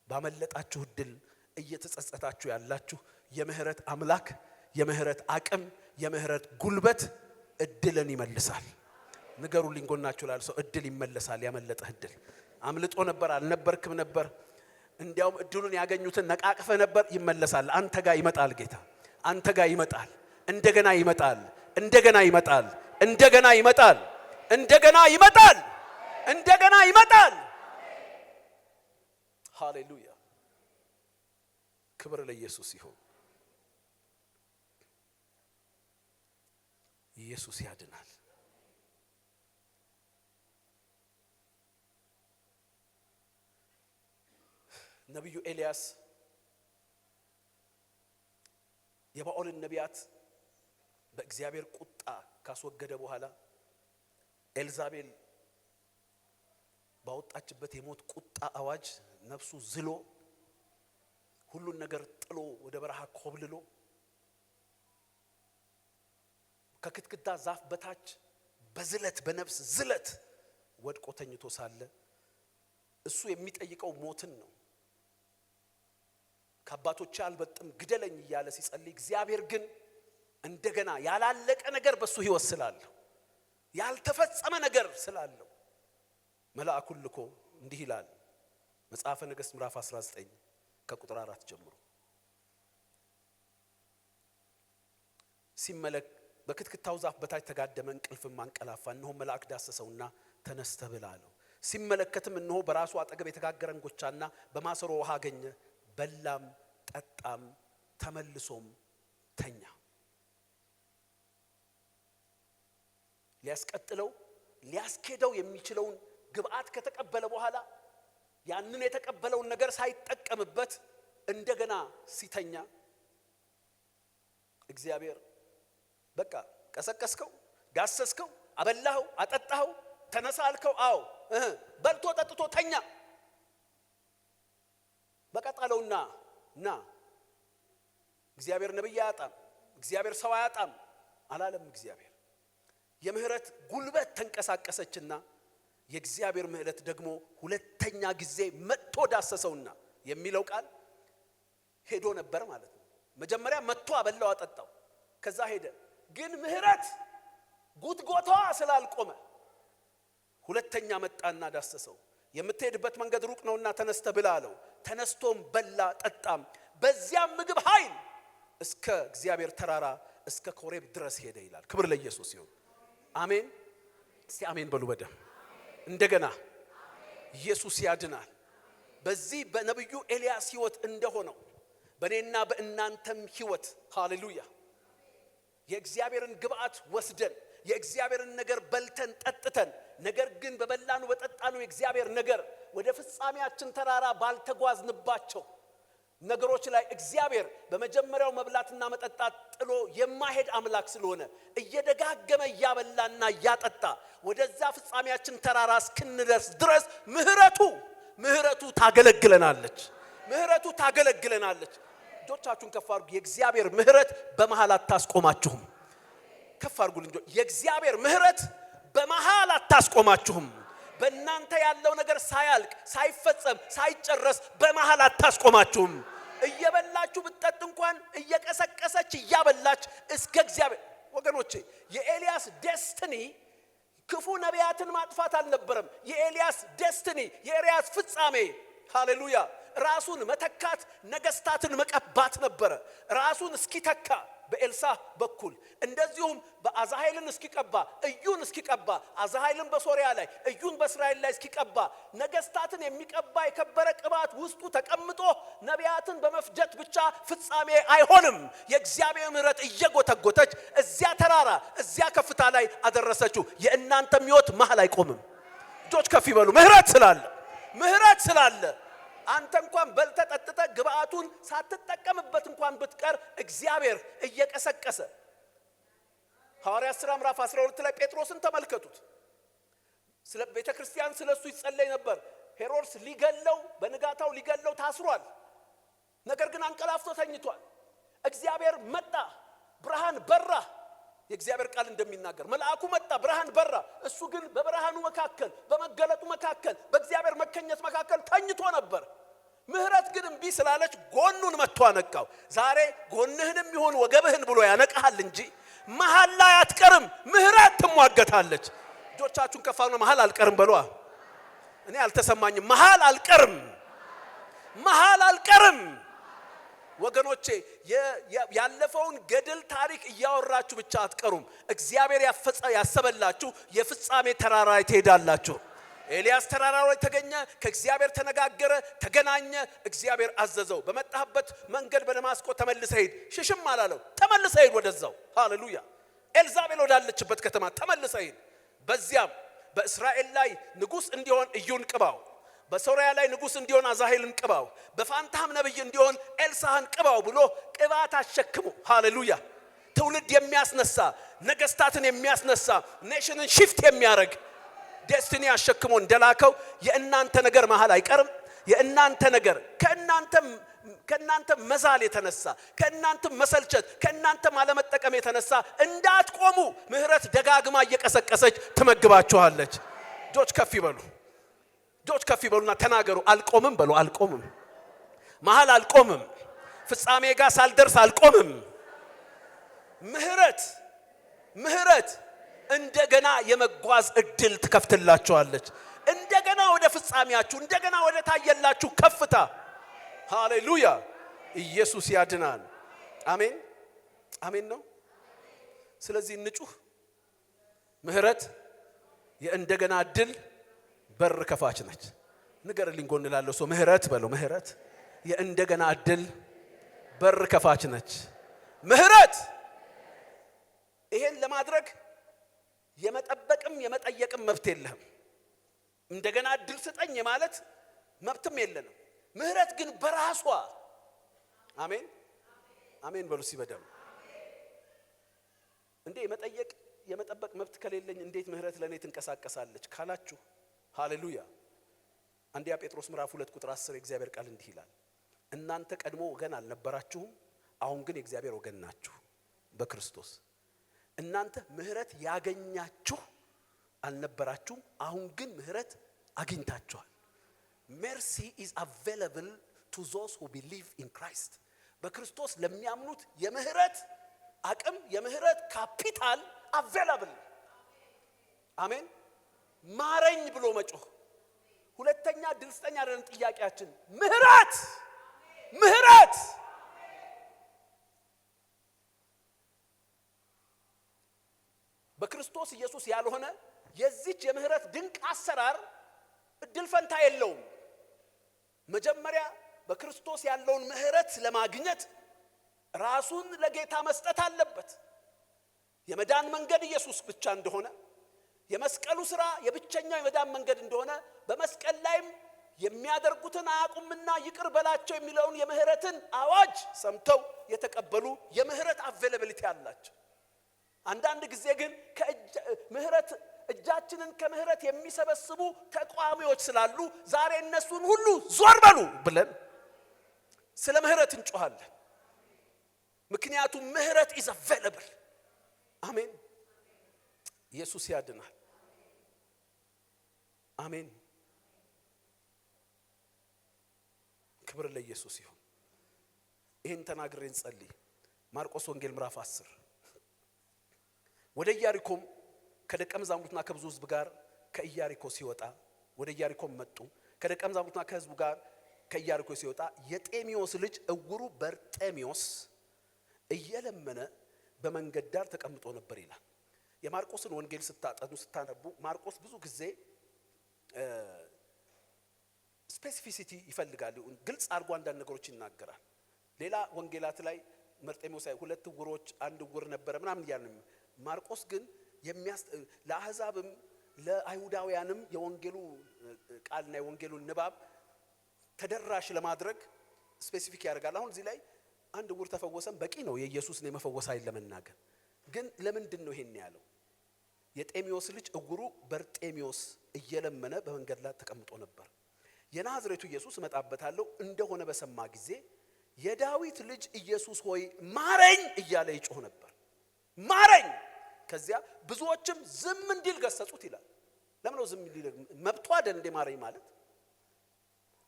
Speaker 1: ባመለጣችሁ እድል እየተጸጸታችሁ ያላችሁ የምህረት አምላክ፣ የምህረት አቅም፣ የምህረት ጉልበት እድልን ይመልሳል። ንገሩልኝ ጎናችሁ ላለ ሰው እድል ይመለሳል። ያመለጠህ እድል አምልጦ ነበር፣ አልነበርክም ነበር፣ እንዲያውም እድሉን ያገኙትን ነቃቅፈ ነበር፣ ይመለሳል። አንተ ጋር ይመጣል ጌታ። አንተ ጋር ይመጣል። እንደገና ይመጣል። እንደገና ይመጣል። እንደገና ይመጣል። እንደገና ይመጣል። እንደገና ይመጣል። ሃሌሉያ! ክብር ለኢየሱስ ይሁን። ኢየሱስ ያድናል። ነቢዩ ኤልያስ የባኦልን ነቢያት በእግዚአብሔር ቁጣ ካስወገደ በኋላ ኤልዛቤል ባወጣችበት የሞት ቁጣ አዋጅ ነፍሱ ዝሎ ሁሉን ነገር ጥሎ ወደ በረሃ ኮብልሎ ከክትክታ ዛፍ በታች በዝለት በነፍስ ዝለት ወድቆ ተኝቶ ሳለ እሱ የሚጠይቀው ሞትን ነው። ከአባቶቼ አልበጥም ግደለኝ እያለ ሲጸልይ እግዚአብሔር ግን እንደገና ያላለቀ ነገር በሱ ሕይወት ስላለው ያልተፈጸመ ነገር ስላለው መልአኩን ልኮ እንዲህ ይላል መጽሐፈ ነገሥት ምዕራፍ 19 ከቁጥር 4 ጀምሮ ሲመለክ በክትክታው ዛፍ በታች ተጋደመ፣ እንቅልፍም አንቀላፋ። እነሆ መልአክ ዳሰሰውና ተነስተህ ብላ አለው። ሲመለከትም እነሆ በራሱ አጠገብ የተጋገረ እንጎቻና በማሰሮ ውሃ አገኘ። በላም ጠጣም፣ ተመልሶም ተኛ። ሊያስቀጥለው ሊያስኬደው የሚችለውን ግብአት ከተቀበለ በኋላ ያንን የተቀበለውን ነገር ሳይጠቀምበት እንደገና ሲተኛ እግዚአብሔር በቃ ቀሰቀስከው፣ ዳሰስከው፣ አበላኸው፣ አጠጣኸው፣ ተነሳ አልከው። አዎ በልቶ ጠጥቶ ተኛ። በቀጣለውና ና እግዚአብሔር ነብይ አያጣም፣ እግዚአብሔር ሰው አያጣም አላለም። እግዚአብሔር የምህረት ጉልበት ተንቀሳቀሰችና የእግዚአብሔር ምህረት ደግሞ ሁለተኛ ጊዜ መጥቶ ዳሰሰውና የሚለው ቃል ሄዶ ነበር ማለት ነው። መጀመሪያ መጥቶ አበላው አጠጣው፣ ከዛ ሄደ። ግን ምህረት ጉትጎታዋ ስላልቆመ ሁለተኛ መጣና ዳሰሰው። የምትሄድበት መንገድ ሩቅ ነውና ተነስተ ብላ አለው። ተነስቶም በላ ጠጣም። በዚያም ምግብ ኃይል እስከ እግዚአብሔር ተራራ እስከ ኮሬብ ድረስ ሄደ ይላል። ክብር ለኢየሱስ ይሁን። አሜን። እስቲ አሜን በሉ በደም እንደገና ኢየሱስ ያድናል። በዚህ በነብዩ ኤልያስ ሕይወት እንደሆነው በእኔና በእናንተም ሕይወት ሃሌሉያ የእግዚአብሔርን ግብአት ወስደን የእግዚአብሔርን ነገር በልተን ጠጥተን ነገር ግን በበላኑ በጠጣኑ የእግዚአብሔር ነገር ወደ ፍጻሜያችን ተራራ ባልተጓዝንባቸው ነገሮች ላይ እግዚአብሔር በመጀመሪያው መብላትና መጠጣት ጥሎ የማይሄድ አምላክ ስለሆነ እየደጋገመ ያበላና ያጠጣ ወደዛ ፍጻሜያችን ተራራ እስክንደርስ ድረስ ምህረቱ ታገለግለናለች። ምህረቱ ታገለግለናለች። እጆቻችሁን ከፍ አድርጉ። የእግዚአብሔር ምህረት በመሃል አታስቆማችሁም። ከፍ አድርጉ ልጆች። የእግዚአብሔር ምህረት በመሃል አታስቆማችሁም። በእናንተ ያለው ነገር ሳያልቅ ሳይፈጸም ሳይጨረስ በመሃል አታስቆማችሁም። እየበላችሁ ብትጠጡ እንኳን እየቀሰቀሰች እያበላች እስከ እግዚአብሔር ወገኖቼ የኤልያስ ዴስቲኒ ክፉ ነቢያትን ማጥፋት አልነበረም። የኤልያስ ዴስቲኒ የኤልያስ ፍጻሜ ሃሌሉያ ራሱን መተካት ነገስታትን መቀባት ነበረ። ራሱን እስኪተካ በኤልሳ በኩል እንደዚሁም በአዛሄልን እስኪቀባ እዩን እስኪቀባ አዛሄልን በሶሪያ ላይ እዩን በእስራኤል ላይ እስኪቀባ ነገስታትን የሚቀባ የከበረ ቅባት ውስጡ ተቀምጦ ነቢያትን በመፍጀት ብቻ ፍጻሜ አይሆንም። የእግዚአብሔር ምህረት እየጎተጎተች እዚያ ተራራ እዚያ ከፍታ ላይ አደረሰችው። የእናንተም ሕይወት መሃል አይቆምም። እጆች ከፍ ይበሉ። ምህረት ስላለ አንተ እንኳን በልተ ጠጥተ ግብአቱን ሳትጠቀምበት እንኳን ብትቀር እግዚአብሔር እየቀሰቀሰ ሐዋርያት ሥራ ምዕራፍ 12 ላይ ጴጥሮስን ተመልከቱት። ስለ ቤተ ክርስቲያን ስለሱ ይጸለይ ነበር። ሄሮድስ ሊገለው በንጋታው ሊገለው ታስሯል። ነገር ግን አንቀላፍቶ ተኝቷል። እግዚአብሔር መጣ፣ ብርሃን በራ። የእግዚአብሔር ቃል እንደሚናገር መልአኩ መጣ፣ ብርሃን በራ። እሱ ግን በብርሃኑ መካከል በመገለጡ መካከል በእግዚአብሔር መከኘት መካከል ተኝቶ ነበር። ምህረት ግን እምቢ ስላለች ጎኑን መጥቶ አነቃው። ዛሬ ጎንህንም ይሁን ወገብህን ብሎ ያነቃሃል እንጂ መሃል ላይ አትቀርም። ምህረት ትሟገታለች። እጆቻችሁን ከፍ አድርጉና መሃል አልቀርም በሏ። እኔ አልተሰማኝም። መሃል አልቀርም ወገኖቼ ያለፈውን ገድል ታሪክ እያወራችሁ ብቻ አትቀሩም። እግዚአብሔር ያሰበላችሁ የፍጻሜ ተራራ ላይ ትሄዳላችሁ። ኤልያስ ተራራው ላይ ተገኘ፣ ከእግዚአብሔር ተነጋገረ፣ ተገናኘ። እግዚአብሔር አዘዘው፣ በመጣህበት መንገድ በደማስቆ ተመልሰህ ሂድ። ሽሽም አላለው፣ ተመልሰህ ሂድ ወደዛው። ሃሌሉያ። ኤልዛቤል ወዳለችበት ከተማ ተመልሰህ ሂድ። በዚያም በእስራኤል ላይ ንጉሥ እንዲሆን ኢዩን ቅባው፣ በሶርያ ላይ ንጉሥ እንዲሆን አዛሄልን ቅባው፣ በፋንታም ነብይ እንዲሆን ኤልሳህን ቅባው ብሎ ቅባት አሸክሙ። ሃሌሉያ። ትውልድ የሚያስነሳ ነገስታትን የሚያስነሳ ኔሽንን ሽፍት የሚያደርግ ዴስቲኒ አሸክሞ እንደላከው የእናንተ ነገር መሃል አይቀርም። የእናንተ ነገር ከእናንተ መዛል የተነሳ ከእናንተ መሰልቸት ከእናንተ ማለመጠቀም የተነሳ እንዳትቆሙ ምህረት ደጋግማ እየቀሰቀሰች ትመግባችኋለች። እጆች ከፍ ይበሉ፣ እጆች ከፍ ይበሉና ተናገሩ። አልቆምም በሉ። አልቆምም፣ መሃል አልቆምም፣ ፍጻሜ ጋር ሳልደርስ አልቆምም። ምህረት እንደገና የመጓዝ እድል ትከፍትላችኋለች። እንደገና ወደ ፍጻሜያችሁ፣ እንደገና ወደ ታየላችሁ ከፍታ። ሃሌሉያ። ኢየሱስ ያድናል። አሜን፣ አሜን ነው። ስለዚህ እንጩህ። ምህረት የእንደገና እድል በር ከፋች ነች። ንገርልኝ ጎን ላለው ሰው ምህረት በለው። ምህረት የእንደገና እድል በር ከፋች ነች። ምህረት ይሄን ለማድረግ የመጠበቅም የመጠየቅም መብት የለህም። እንደገና እድል ስጠኝ ማለት መብትም የለንም። ምህረት ግን በራሷ አሜን፣ አሜን በሉ ሲበደም እንዴ የመጠበቅ መብት ከሌለኝ እንዴት ምህረት ለኔ ትንቀሳቀሳለች ካላችሁ፣ ሃሌሉያ። አንደኛ ጴጥሮስ ምዕራፍ 2 ቁጥር 10 የእግዚአብሔር ቃል እንዲህ ይላል፣ እናንተ ቀድሞ ወገን አልነበራችሁም፣ አሁን ግን የእግዚአብሔር ወገን ናችሁ በክርስቶስ። እናንተ ምህረት ያገኛችሁ አልነበራችሁም፣ አሁን ግን ምህረት አግኝታችኋል። mercy is available to those who believe in Christ። በክርስቶስ ለሚያምኑት የምህረት አቅም የምህረት ካፒታል available። አሜን። ማረኝ ብሎ መጮህ ሁለተኛ ድልስተኛ አይደለም ጥያቄያችን። ምህረት በክርስቶስ ኢየሱስ ያልሆነ የዚች የምህረት ድንቅ አሰራር እድል ፈንታ የለውም። መጀመሪያ በክርስቶስ ያለውን ምህረት ለማግኘት ራሱን ለጌታ መስጠት አለበት። የመዳን መንገድ ኢየሱስ ብቻ እንደሆነ፣ የመስቀሉ ሥራ የብቸኛው የመዳን መንገድ እንደሆነ፣ በመስቀል ላይም የሚያደርጉትን አያውቁምና ይቅር በላቸው የሚለውን የምህረትን አዋጅ ሰምተው የተቀበሉ የምህረት አቬሌቢሊቲ አላቸው። አንዳንድ ጊዜ ግን ምህረት እጃችንን ከምህረት የሚሰበስቡ ተቋሚዎች ስላሉ ዛሬ እነሱን ሁሉ ዞር በሉ ብለን ስለ ምህረት እንጮሃለን። ምክንያቱም ምህረት is available። አሜን። ኢየሱስ ያድናል። አሜን። ክብር ለኢየሱስ ይሁን። ይሄን ተናግረን ጸልይ። ማርቆስ ወንጌል ምዕራፍ 10 ወደ ኢያሪኮም ከደቀ መዛሙርቱና ከብዙ ሕዝብ ጋር ከኢያሪኮ ሲወጣ ወደ ኢያሪኮም መጡ። ከደቀ መዛሙርቱና ከሕዝቡ ጋር ከኢያሪኮ ሲወጣ የጤሜዎስ ልጅ እውሩ በርጤሜዎስ እየለመነ በመንገድ ዳር ተቀምጦ ነበር ይላል። የማርቆስን ወንጌል ስታነቡ ማርቆስ ብዙ ጊዜ ስፔሲፊሲቲ ይፈልጋል። ግልጽ አድርጎ አንዳንድ ነገሮች ይናገራል። ሌላ ወንጌላት ላይ በርጤሜዎስ ሁለት እውሮች አንድ እውር ነበረ ምናምን ያንን ማርቆስ ግን ለአሕዛብም ለአይሁዳውያንም የወንጌሉ ቃልና የወንጌሉን ንባብ ተደራሽ ለማድረግ ስፔሲፊክ ያደርጋል። አሁን እዚህ ላይ አንድ እውር ተፈወሰም በቂ ነው የኢየሱስን የመፈወስ ኃይል ለመናገር። ግን ለምንድን ነው ይሄን ያለው? የጤሜዎስ ልጅ እውሩ በርጤሜዎስ እየለመነ በመንገድ ላይ ተቀምጦ ነበር። የናዝሬቱ ኢየሱስ እመጣበታለሁ እንደሆነ በሰማ ጊዜ የዳዊት ልጅ ኢየሱስ ሆይ ማረኝ እያለ ይጮህ ነበር። ማረኝ። ከዚያ ብዙዎችም ዝም እንዲል ገሰጹት ይላል። ለምን ነው ዝም እንዲል? መብቷ አይደል እንደ ማረኝ ማለት?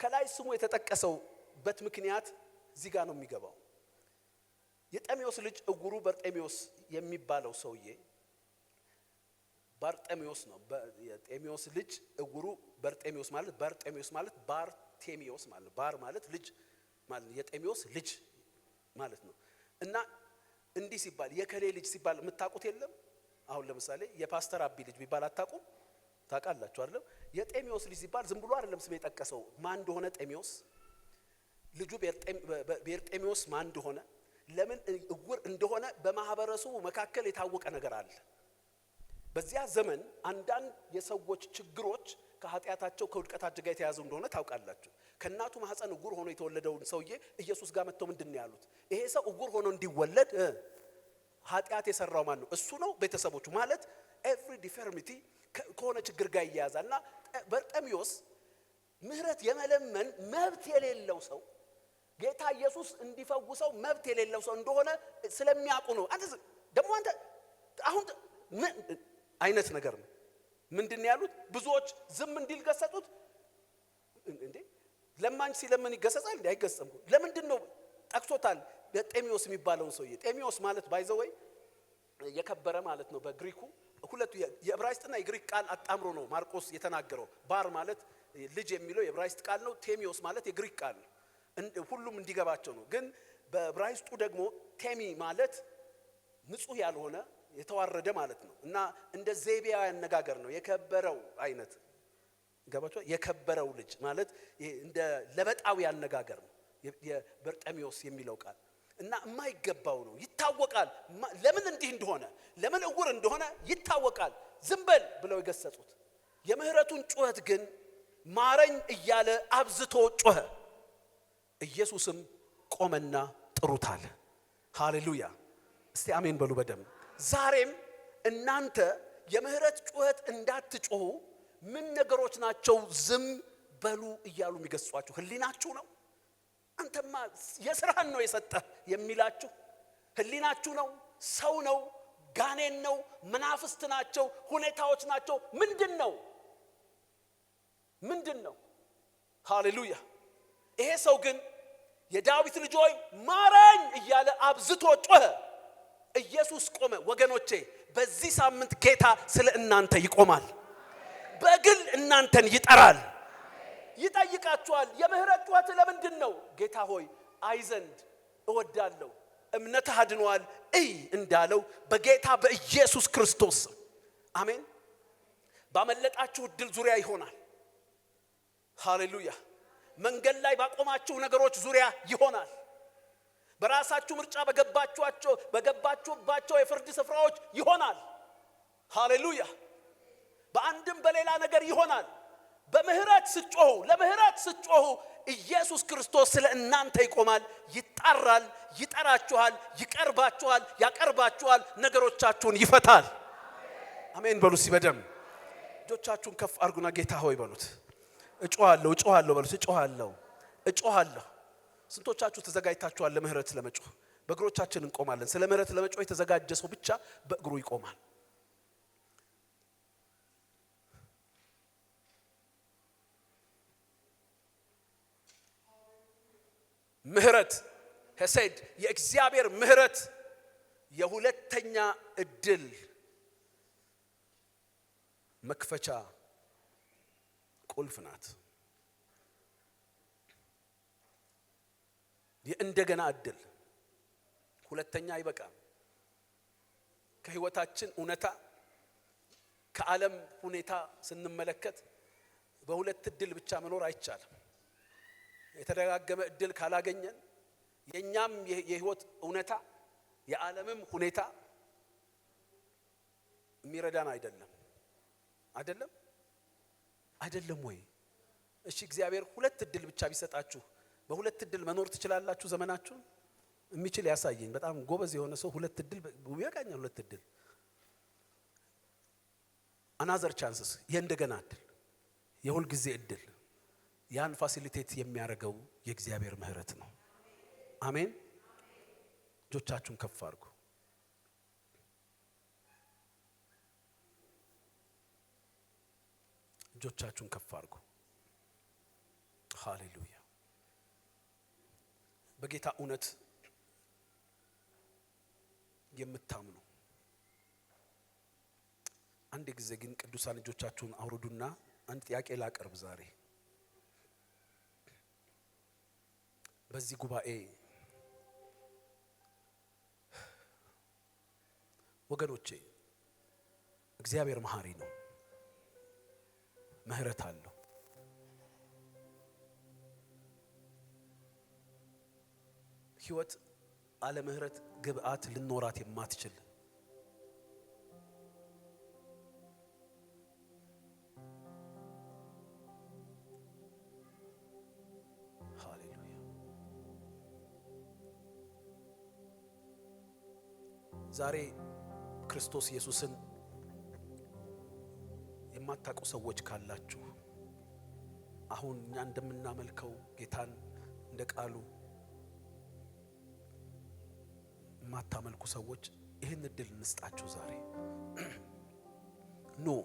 Speaker 1: ከላይ ስሙ የተጠቀሰውበት ምክንያት እዚህ ጋር ነው የሚገባው። የጤሜዎስ ልጅ እውሩ በርጤሜዎስ የሚባለው ሰውዬ ባርጤሜዎስ ነው። የጤሜዎስ ልጅ እውሩ በርጤሜዎስ ማለት ባርቴሜዎስ ማለት ባርቴሜዎስ ማለት ባር ማለት ልጅ ማለት የጤሜዎስ ልጅ ማለት ነው። እና እንዲህ ሲባል የከሌ ልጅ ሲባል የምታውቁት የለም? አሁን ለምሳሌ የፓስተር አቢ ልጅ ቢባል አታውቁም? ታውቃላችሁ አይደል? የጤሚዎስ ልጅ ሲባል ዝም ብሎ አይደለም ስም የጠቀሰው ማን እንደሆነ ጤሚዎስ ልጁ ቤርጤሚዎስ ማን እንደሆነ ለምን እውር እንደሆነ በማህበረሰቡ መካከል የታወቀ ነገር አለ። በዚያ ዘመን አንዳንድ የሰዎች ችግሮች ከኃጢአታቸው ከውድቀታቸው ጋር የተያዙ እንደሆነ ታውቃላችሁ። ከእናቱ ማህፀን እውር ሆኖ የተወለደውን ሰውዬ ኢየሱስ ጋር መጥተው ምንድነው ያሉት? ይሄ ሰው እውር ሆኖ እንዲወለድ ኃጢአት የሰራው ማን ነው? እሱ ነው ቤተሰቦቹ ማለት ኤቭሪ ዲፈርሚቲ ከሆነ ችግር ጋር ይያዛልና በርጤሚዎስ ምህረት የመለመን መብት የሌለው ሰው ጌታ ኢየሱስ እንዲፈውሰው መብት የሌለው ሰው እንደሆነ ስለሚያውቁ ነው። አንተ ደግሞ አንተ አሁን ምን አይነት ነገር ነው? ምንድነው ያሉት? ብዙዎች ዝም እንዲል ገሰጹት። እንዴ ለማኝ ሲለምን ይገሰጻል እንዴ? አይገሰጽም። ለምንድን ነው ጠቅሶታል? ጤሚዎስ የሚባለውን ሰውዬ። ጤሚዎስ ማለት ባይዘወይ የከበረ ማለት ነው በግሪኩ። ሁለቱ የዕብራይስጥና የግሪክ ቃል አጣምሮ ነው ማርቆስ የተናገረው። ባር ማለት ልጅ የሚለው የዕብራይስጥ ቃል ነው። ቴሚዎስ ማለት የግሪክ ቃል ነው። ሁሉም እንዲገባቸው ነው። ግን በዕብራይስጡ ደግሞ ቴሚ ማለት ንጹህ ያልሆነ የተዋረደ ማለት ነው። እና እንደ ዘይቤያዊ አነጋገር ነው። የከበረው አይነት ገባቸው። የከበረው ልጅ ማለት እንደ ለበጣዊ አነጋገር ነው የበርጤሚዎስ የሚለው ቃል። እና የማይገባው ነው ይታወቃል። ለምን እንዲህ እንደሆነ ለምን እውር እንደሆነ ይታወቃል። ዝም በል ብለው የገሰጹት። የምህረቱን ጩኸት ግን ማረኝ እያለ አብዝቶ ጮኸ። ኢየሱስም ቆመና ጥሩት አለ። ሃሌሉያ! እስቲ አሜን በሉ በደም። ዛሬም እናንተ የምህረት ጩኸት እንዳትጮሁ ምን ነገሮች ናቸው ዝም በሉ እያሉ የሚገስጿችሁ? ህሊናችሁ ነው? አንተማ የሥራህን ነው የሰጠህ የሚላችሁ ህሊናችሁ ነው? ሰው ነው? ጋኔን ነው? መናፍስት ናቸው? ሁኔታዎች ናቸው? ምንድነው? ሃሌሉያ! ይሄ ሰው ግን የዳዊት ልጅ ሆይ ማረኝ እያለ አብዝቶ ጮኸ። ኢየሱስ ቆመ። ወገኖቼ በዚህ ሳምንት ጌታ ስለ እናንተ ይቆማል። በግል እናንተን ይጠራል፣ ይጠይቃችኋል። የምህረት ጩኸት ለምንድን ነው? ጌታ ሆይ አይ ዘንድ እወዳለሁ፣ እምነትህ አድኗል እንዳለው በጌታ በኢየሱስ ክርስቶስ አሜን። ባመለጣችሁ እድል ዙሪያ ይሆናል። ሃሌሉያ! መንገድ ላይ ባቆማችሁ ነገሮች ዙሪያ ይሆናል። በራሳችሁ ምርጫ በገባችሁባቸው የፍርድ ስፍራዎች ይሆናል። ሃሌሉያ! በአንድም በሌላ ነገር ይሆናል። በምህረት ስትጮሁ ለምህረት ስትጮሁ ኢየሱስ ክርስቶስ ስለ እናንተ ይቆማል፣ ይጣራል፣ ይጠራችኋል፣ ይቀርባችኋል፣ ያቀርባችኋል፣ ነገሮቻችሁን ይፈታል። አሜን በሉ። ሲበደም እጆቻችሁን ከፍ አድርጉና ጌታ ሆይ በሉት። እጮሃለሁ በሉት። እጮሃለሁ። ስንቶቻችሁ ተዘጋጅታችኋል ለምህረት ለመጮህ? በእግሮቻችን እንቆማለን። ስለ ምህረት ለመጮህ የተዘጋጀ ሰው ብቻ በእግሩ ይቆማል። ምህረት ሄሴድ የእግዚአብሔር ምህረት የሁለተኛ እድል መክፈቻ ቁልፍ ናት። የእንደገና እድል ሁለተኛ አይበቃም። ከህይወታችን እውነታ ከዓለም ሁኔታ ስንመለከት በሁለት እድል ብቻ መኖር አይቻልም። የተደጋገመ እድል ካላገኘን የኛም የህይወት እውነታ የዓለምም ሁኔታ የሚረዳን አይደለም ወይ? እሺ እግዚአብሔር ሁለት እድል ብቻ ቢሰጣችሁ በሁለት እድል መኖር ትችላላችሁ ዘመናችሁን? የሚችል ያሳየኝ። በጣም ጎበዝ የሆነ ሰው ሁለት እድል ይበቃኛል። ሁለት እድል አናዘር ቻንስስ የእንደገና እድል የሁል ጊዜ እድል ያን ፋሲሊቴት የሚያደርገው የእግዚአብሔር ምህረት ነው። አሜን። እጆቻችሁን ከፍ አድርጉ። እጆቻችሁን ከፍ አድርጉ። ሃሌሉያ። በጌታ እውነት የምታምኑ አንድ ጊዜ ግን ቅዱሳን እጆቻችሁን አውርዱና አንድ ጥያቄ ላቀርብ ዛሬ በዚህ ጉባኤ ወገኖቼ እግዚአብሔር መሐሪ ነው፣ ምህረት አለው። ሕይወት አለ ምህረት ግብአት ልኖራት የማትችል ዛሬ ክርስቶስ ኢየሱስን የማታውቁ ሰዎች ካላችሁ አሁን እኛ እንደምናመልከው ጌታን እንደ ቃሉ የማታመልኩ ሰዎች ይህን እድል እንስጣችሁ። ዛሬ ኑ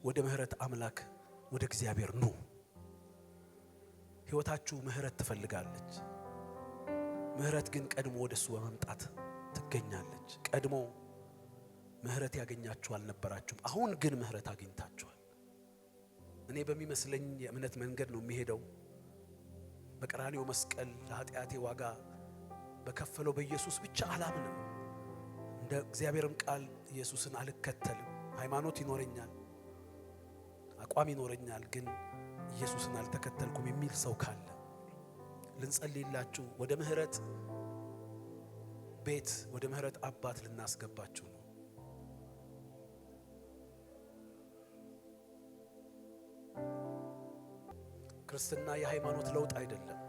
Speaker 1: ወደ ምህረት አምላክ ወደ እግዚአብሔር ኑ። ሕይወታችሁ ምህረት ትፈልጋለች። ምህረት ግን ቀድሞ ወደሱ በመምጣት ትገኛለች። ቀድሞ ምህረት ያገኛችሁ አልነበራችሁም፣ አሁን ግን ምህረት አግኝታችኋል። እኔ በሚመስለኝ የእምነት መንገድ ነው የሚሄደው። በቀራንዮ መስቀል ለኃጢአቴ ዋጋ በከፈለው በኢየሱስ ብቻ አላምንም። እንደ እግዚአብሔርም ቃል ኢየሱስን አልከተልም። ሃይማኖት ይኖረኛል፣ አቋም ይኖረኛል፣ ግን ኢየሱስን አልተከተልኩም የሚል ሰው ካለ ልንጸልይላችሁ ወደ ምህረት ቤት ወደ ምህረት አባት ልናስገባችሁ ነው። ክርስትና የሃይማኖት ለውጥ አይደለም።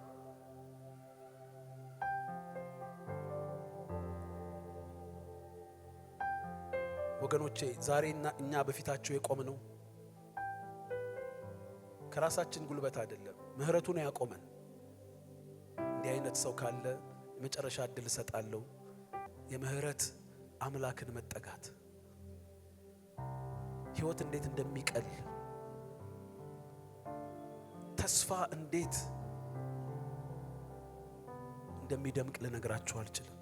Speaker 1: ወገኖቼ ዛሬና እኛ በፊታችሁ የቆምነው ከራሳችን ጉልበት አይደለም፣ ምህረቱ ነው ያቆመን። እንዲህ አይነት ሰው ካለ የመጨረሻ እድል እሰጣለሁ። የምህረት አምላክን መጠጋት ሕይወት እንዴት እንደሚቀል ተስፋ እንዴት እንደሚደምቅ ልነግራችሁ አልችልም።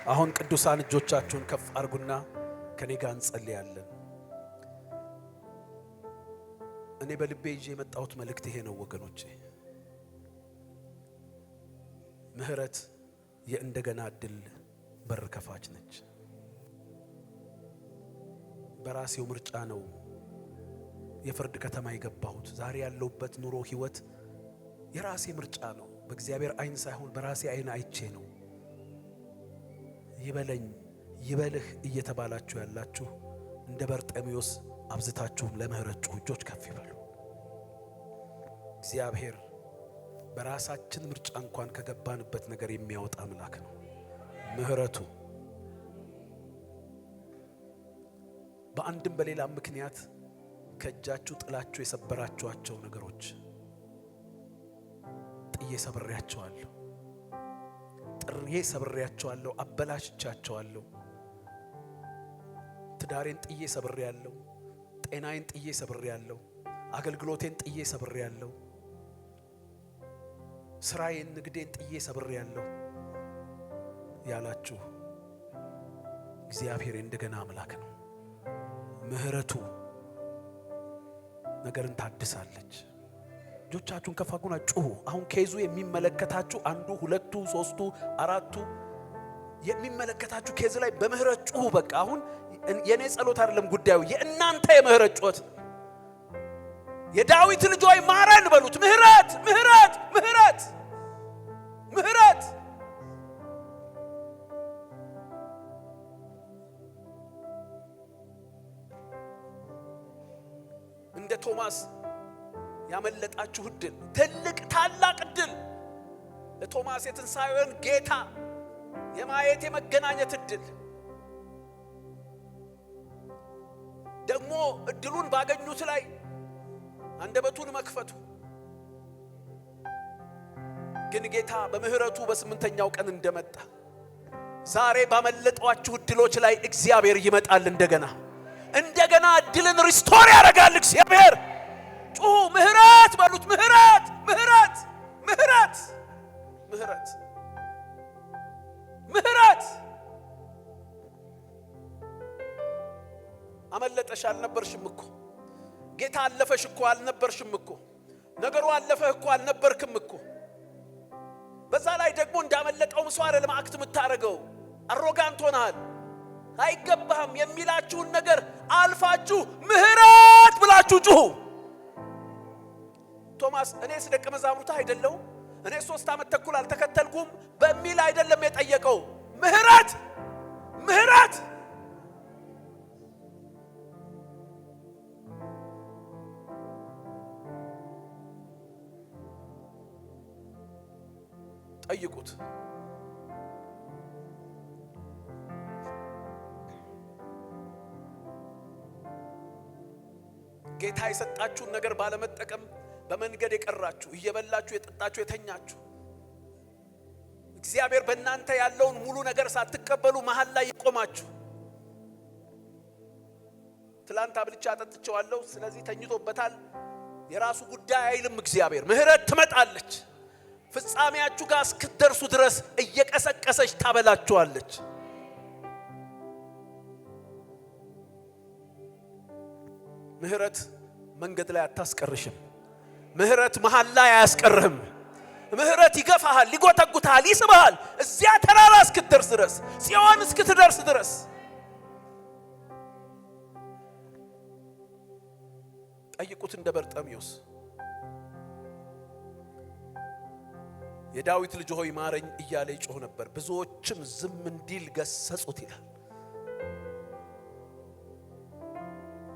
Speaker 1: አሁን ቅዱሳን እጆቻችሁን ከፍ አድርጉና ከኔ ጋር እንጸልያለን። እኔ በልቤ ይዤ የመጣሁት መልእክት ይሄ ነው ወገኖቼ። ምህረት የእንደገና እድል በር ከፋች ነች። በራሴው ምርጫ ነው የፍርድ ከተማ የገባሁት። ዛሬ ያለሁበት ኑሮ ሕይወት የራሴ ምርጫ ነው። በእግዚአብሔር አይን ሳይሆን በራሴ አይን አይቼ ነው። ይበለኝ ይበልህ እየተባላችሁ ያላችሁ እንደ በርጤሜዎስ አብዝታችሁም ለምህረት ጩኹ። እጆች ከፍ ይበሉ። እግዚአብሔር በራሳችን ምርጫ እንኳን ከገባንበት ነገር የሚያወጣ አምላክ ነው። ምህረቱ በአንድም በሌላም ምክንያት ከእጃችሁ ጥላችሁ የሰበራችኋቸው ነገሮች ጥዬ ሰብሬያቸዋለሁ፣ ጥሬ ሰብሬያቸዋለሁ፣ አበላሽቻቸዋለሁ። ትዳሬን ጥዬ ሰብሬያለሁ፣ ጤናዬን ጥዬ ሰብሬያለሁ፣ አገልግሎቴን ጥዬ ሰብሬያለሁ፣ ስራዬን ንግዴን ጥዬ ሰብሬያለሁ ያላችሁ እግዚአብሔር እንደገና አምላክ ነው። ምህረቱ ነገርን ታድሳለች። እጆቻችሁን ከፍ አድርጉና ጩኹ። አሁን ኬዙ የሚመለከታችሁ አንዱ ሁለቱ ሶስቱ አራቱ የሚመለከታችሁ ኬዝ ላይ በምህረት ጩኹ። በቃ አሁን የኔ ጸሎት አይደለም ጉዳዩ፣ የእናንተ የምህረት ጩኸት። የዳዊት ልጅ ሆይ ማረን በሉት። ምህረት ምህረት ምህረት ምህረት። እንደ ቶማስ ያመለጣችሁ እድል ትልቅ ታላቅ እድል፣ ለቶማስ የትንሣኤውን ጌታ የማየት የመገናኘት እድል፣ ደግሞ እድሉን ባገኙት ላይ አንደበቱን መክፈቱ። ግን ጌታ በምህረቱ በስምንተኛው ቀን እንደመጣ ዛሬ ባመለጧችሁ እድሎች ላይ እግዚአብሔር ይመጣል። እንደገና እድልን ሪስቶር ያደርጋል እግዚአብሔር። ጩኹ፣ ምህረት በሉት። ምህረት ምህረት ምህረት ምህረት ምህረት። አመለጠሽ አልነበርሽም እኮ። ጌታ አለፈሽ እኮ አልነበርሽም እኮ። ነገሩ አለፈህ እኮ አልነበርክም እኮ። በዛ ላይ ደግሞ እንዳመለጠው ሰው አይደለም አክት የምታረገው። አሮጋንት ሆነሃል፣ አይገባህም የሚላችሁን ነገር አልፋችሁ ምህረት ብላችሁ ጩሁ። ቶማስ እኔስ ደቀ መዛሙርቱ አይደለው? እኔ 3 ዓመት ተኩል አልተከተልኩም በሚል አይደለም የጠየቀው። ምህረት ምህረት ጠይቁት። ጌታ የሰጣችሁን ነገር ባለመጠቀም በመንገድ የቀራችሁ፣ እየበላችሁ የጠጣችሁ የተኛችሁ፣ እግዚአብሔር በእናንተ ያለውን ሙሉ ነገር ሳትቀበሉ መሃል ላይ የቆማችሁ፣ ትላንት አብልቻ አጠጥቼዋለሁ ስለዚህ ተኝቶበታል የራሱ ጉዳይ አይልም እግዚአብሔር። ምህረት ትመጣለች። ፍጻሜያችሁ ጋር እስክትደርሱ ድረስ እየቀሰቀሰች ታበላችኋለች። ምህረት መንገድ ላይ አታስቀርሽም። ምህረት መሃል ላይ አያስቀርህም። ምህረት ይገፋሃል፣ ይጎተጉታል፣ ይስብሃል እዚያ ተራራ እስክትደርስ ድረስ፣ ጽዮን እስክትደርስ ድረስ። ጠይቁት እንደ በርጤሜዎስ የዳዊት ልጅ ሆይ ማረኝ እያለ ይጮህ ነበር፣ ብዙዎችም ዝም እንዲል ገሰጹት ይላል።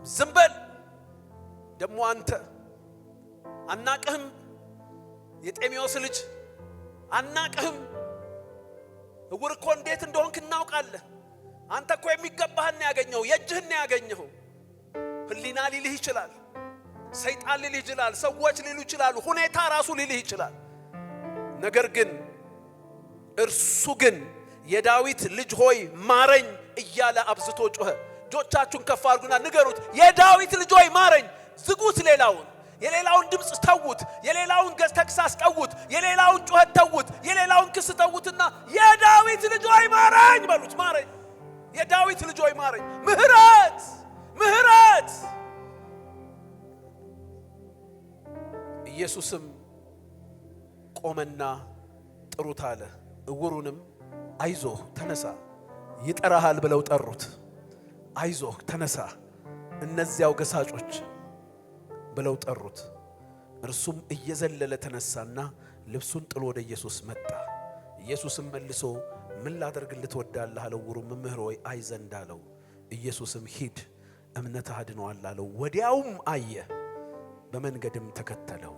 Speaker 1: ዝም በል ደሞ አንተ አናቅህም፣ የጤሜዎስ ልጅ አናቅህም፣ እውር እኮ እንዴት እንደሆንክ እናውቃለን። አንተ እኮ የሚገባህን ያገኘው የእጅህን ያገኘው። ህሊና ሊልህ ይችላል፣ ሰይጣን ሊልህ ይችላል፣ ሰዎች ሊሉ ይችላሉ፣ ሁኔታ ራሱ ሊልህ ይችላል። ነገር ግን እርሱ ግን የዳዊት ልጅ ሆይ ማረኝ እያለ አብዝቶ ጮኸ። እጆቻችሁን ከፍ አድርጉና ንገሩት፣ የዳዊት ልጅ ሆይ ማረኝ። ዝጉት፣ የሌላውን ድምፅ ተውት፣ የሌላውን ተክሳስ ተውት፣ የሌላውን ጩኸት ተውት፣ የሌላውን ክስ ተውትና የዳዊት ልጅ ሆይ ማረኝ በሉት። ማረኝ፣ የዳዊት ልጅ ሆይ ማረኝ። ምህረት ምህረት። ኢየሱስም ቆመና ጥሩት አለ። እውሩንም አይዞህ ተነሳ፣ ይጠራሃል ብለው ጠሩት። አይዞህ ተነሳ፣ እነዚያው ገሳጮች ብለው ጠሩት። እርሱም እየዘለለ ተነሳና ልብሱን ጥሎ ወደ ኢየሱስ መጣ። ኢየሱስም መልሶ ምን ላደርግልህ ትወዳለህ አለው። እውሩም መምህር ሆይ አይ ዘንድ አለው። ኢየሱስም ሂድ እምነትህ አድኖሃል አለው። ወዲያውም አየ፣ በመንገድም ተከተለው።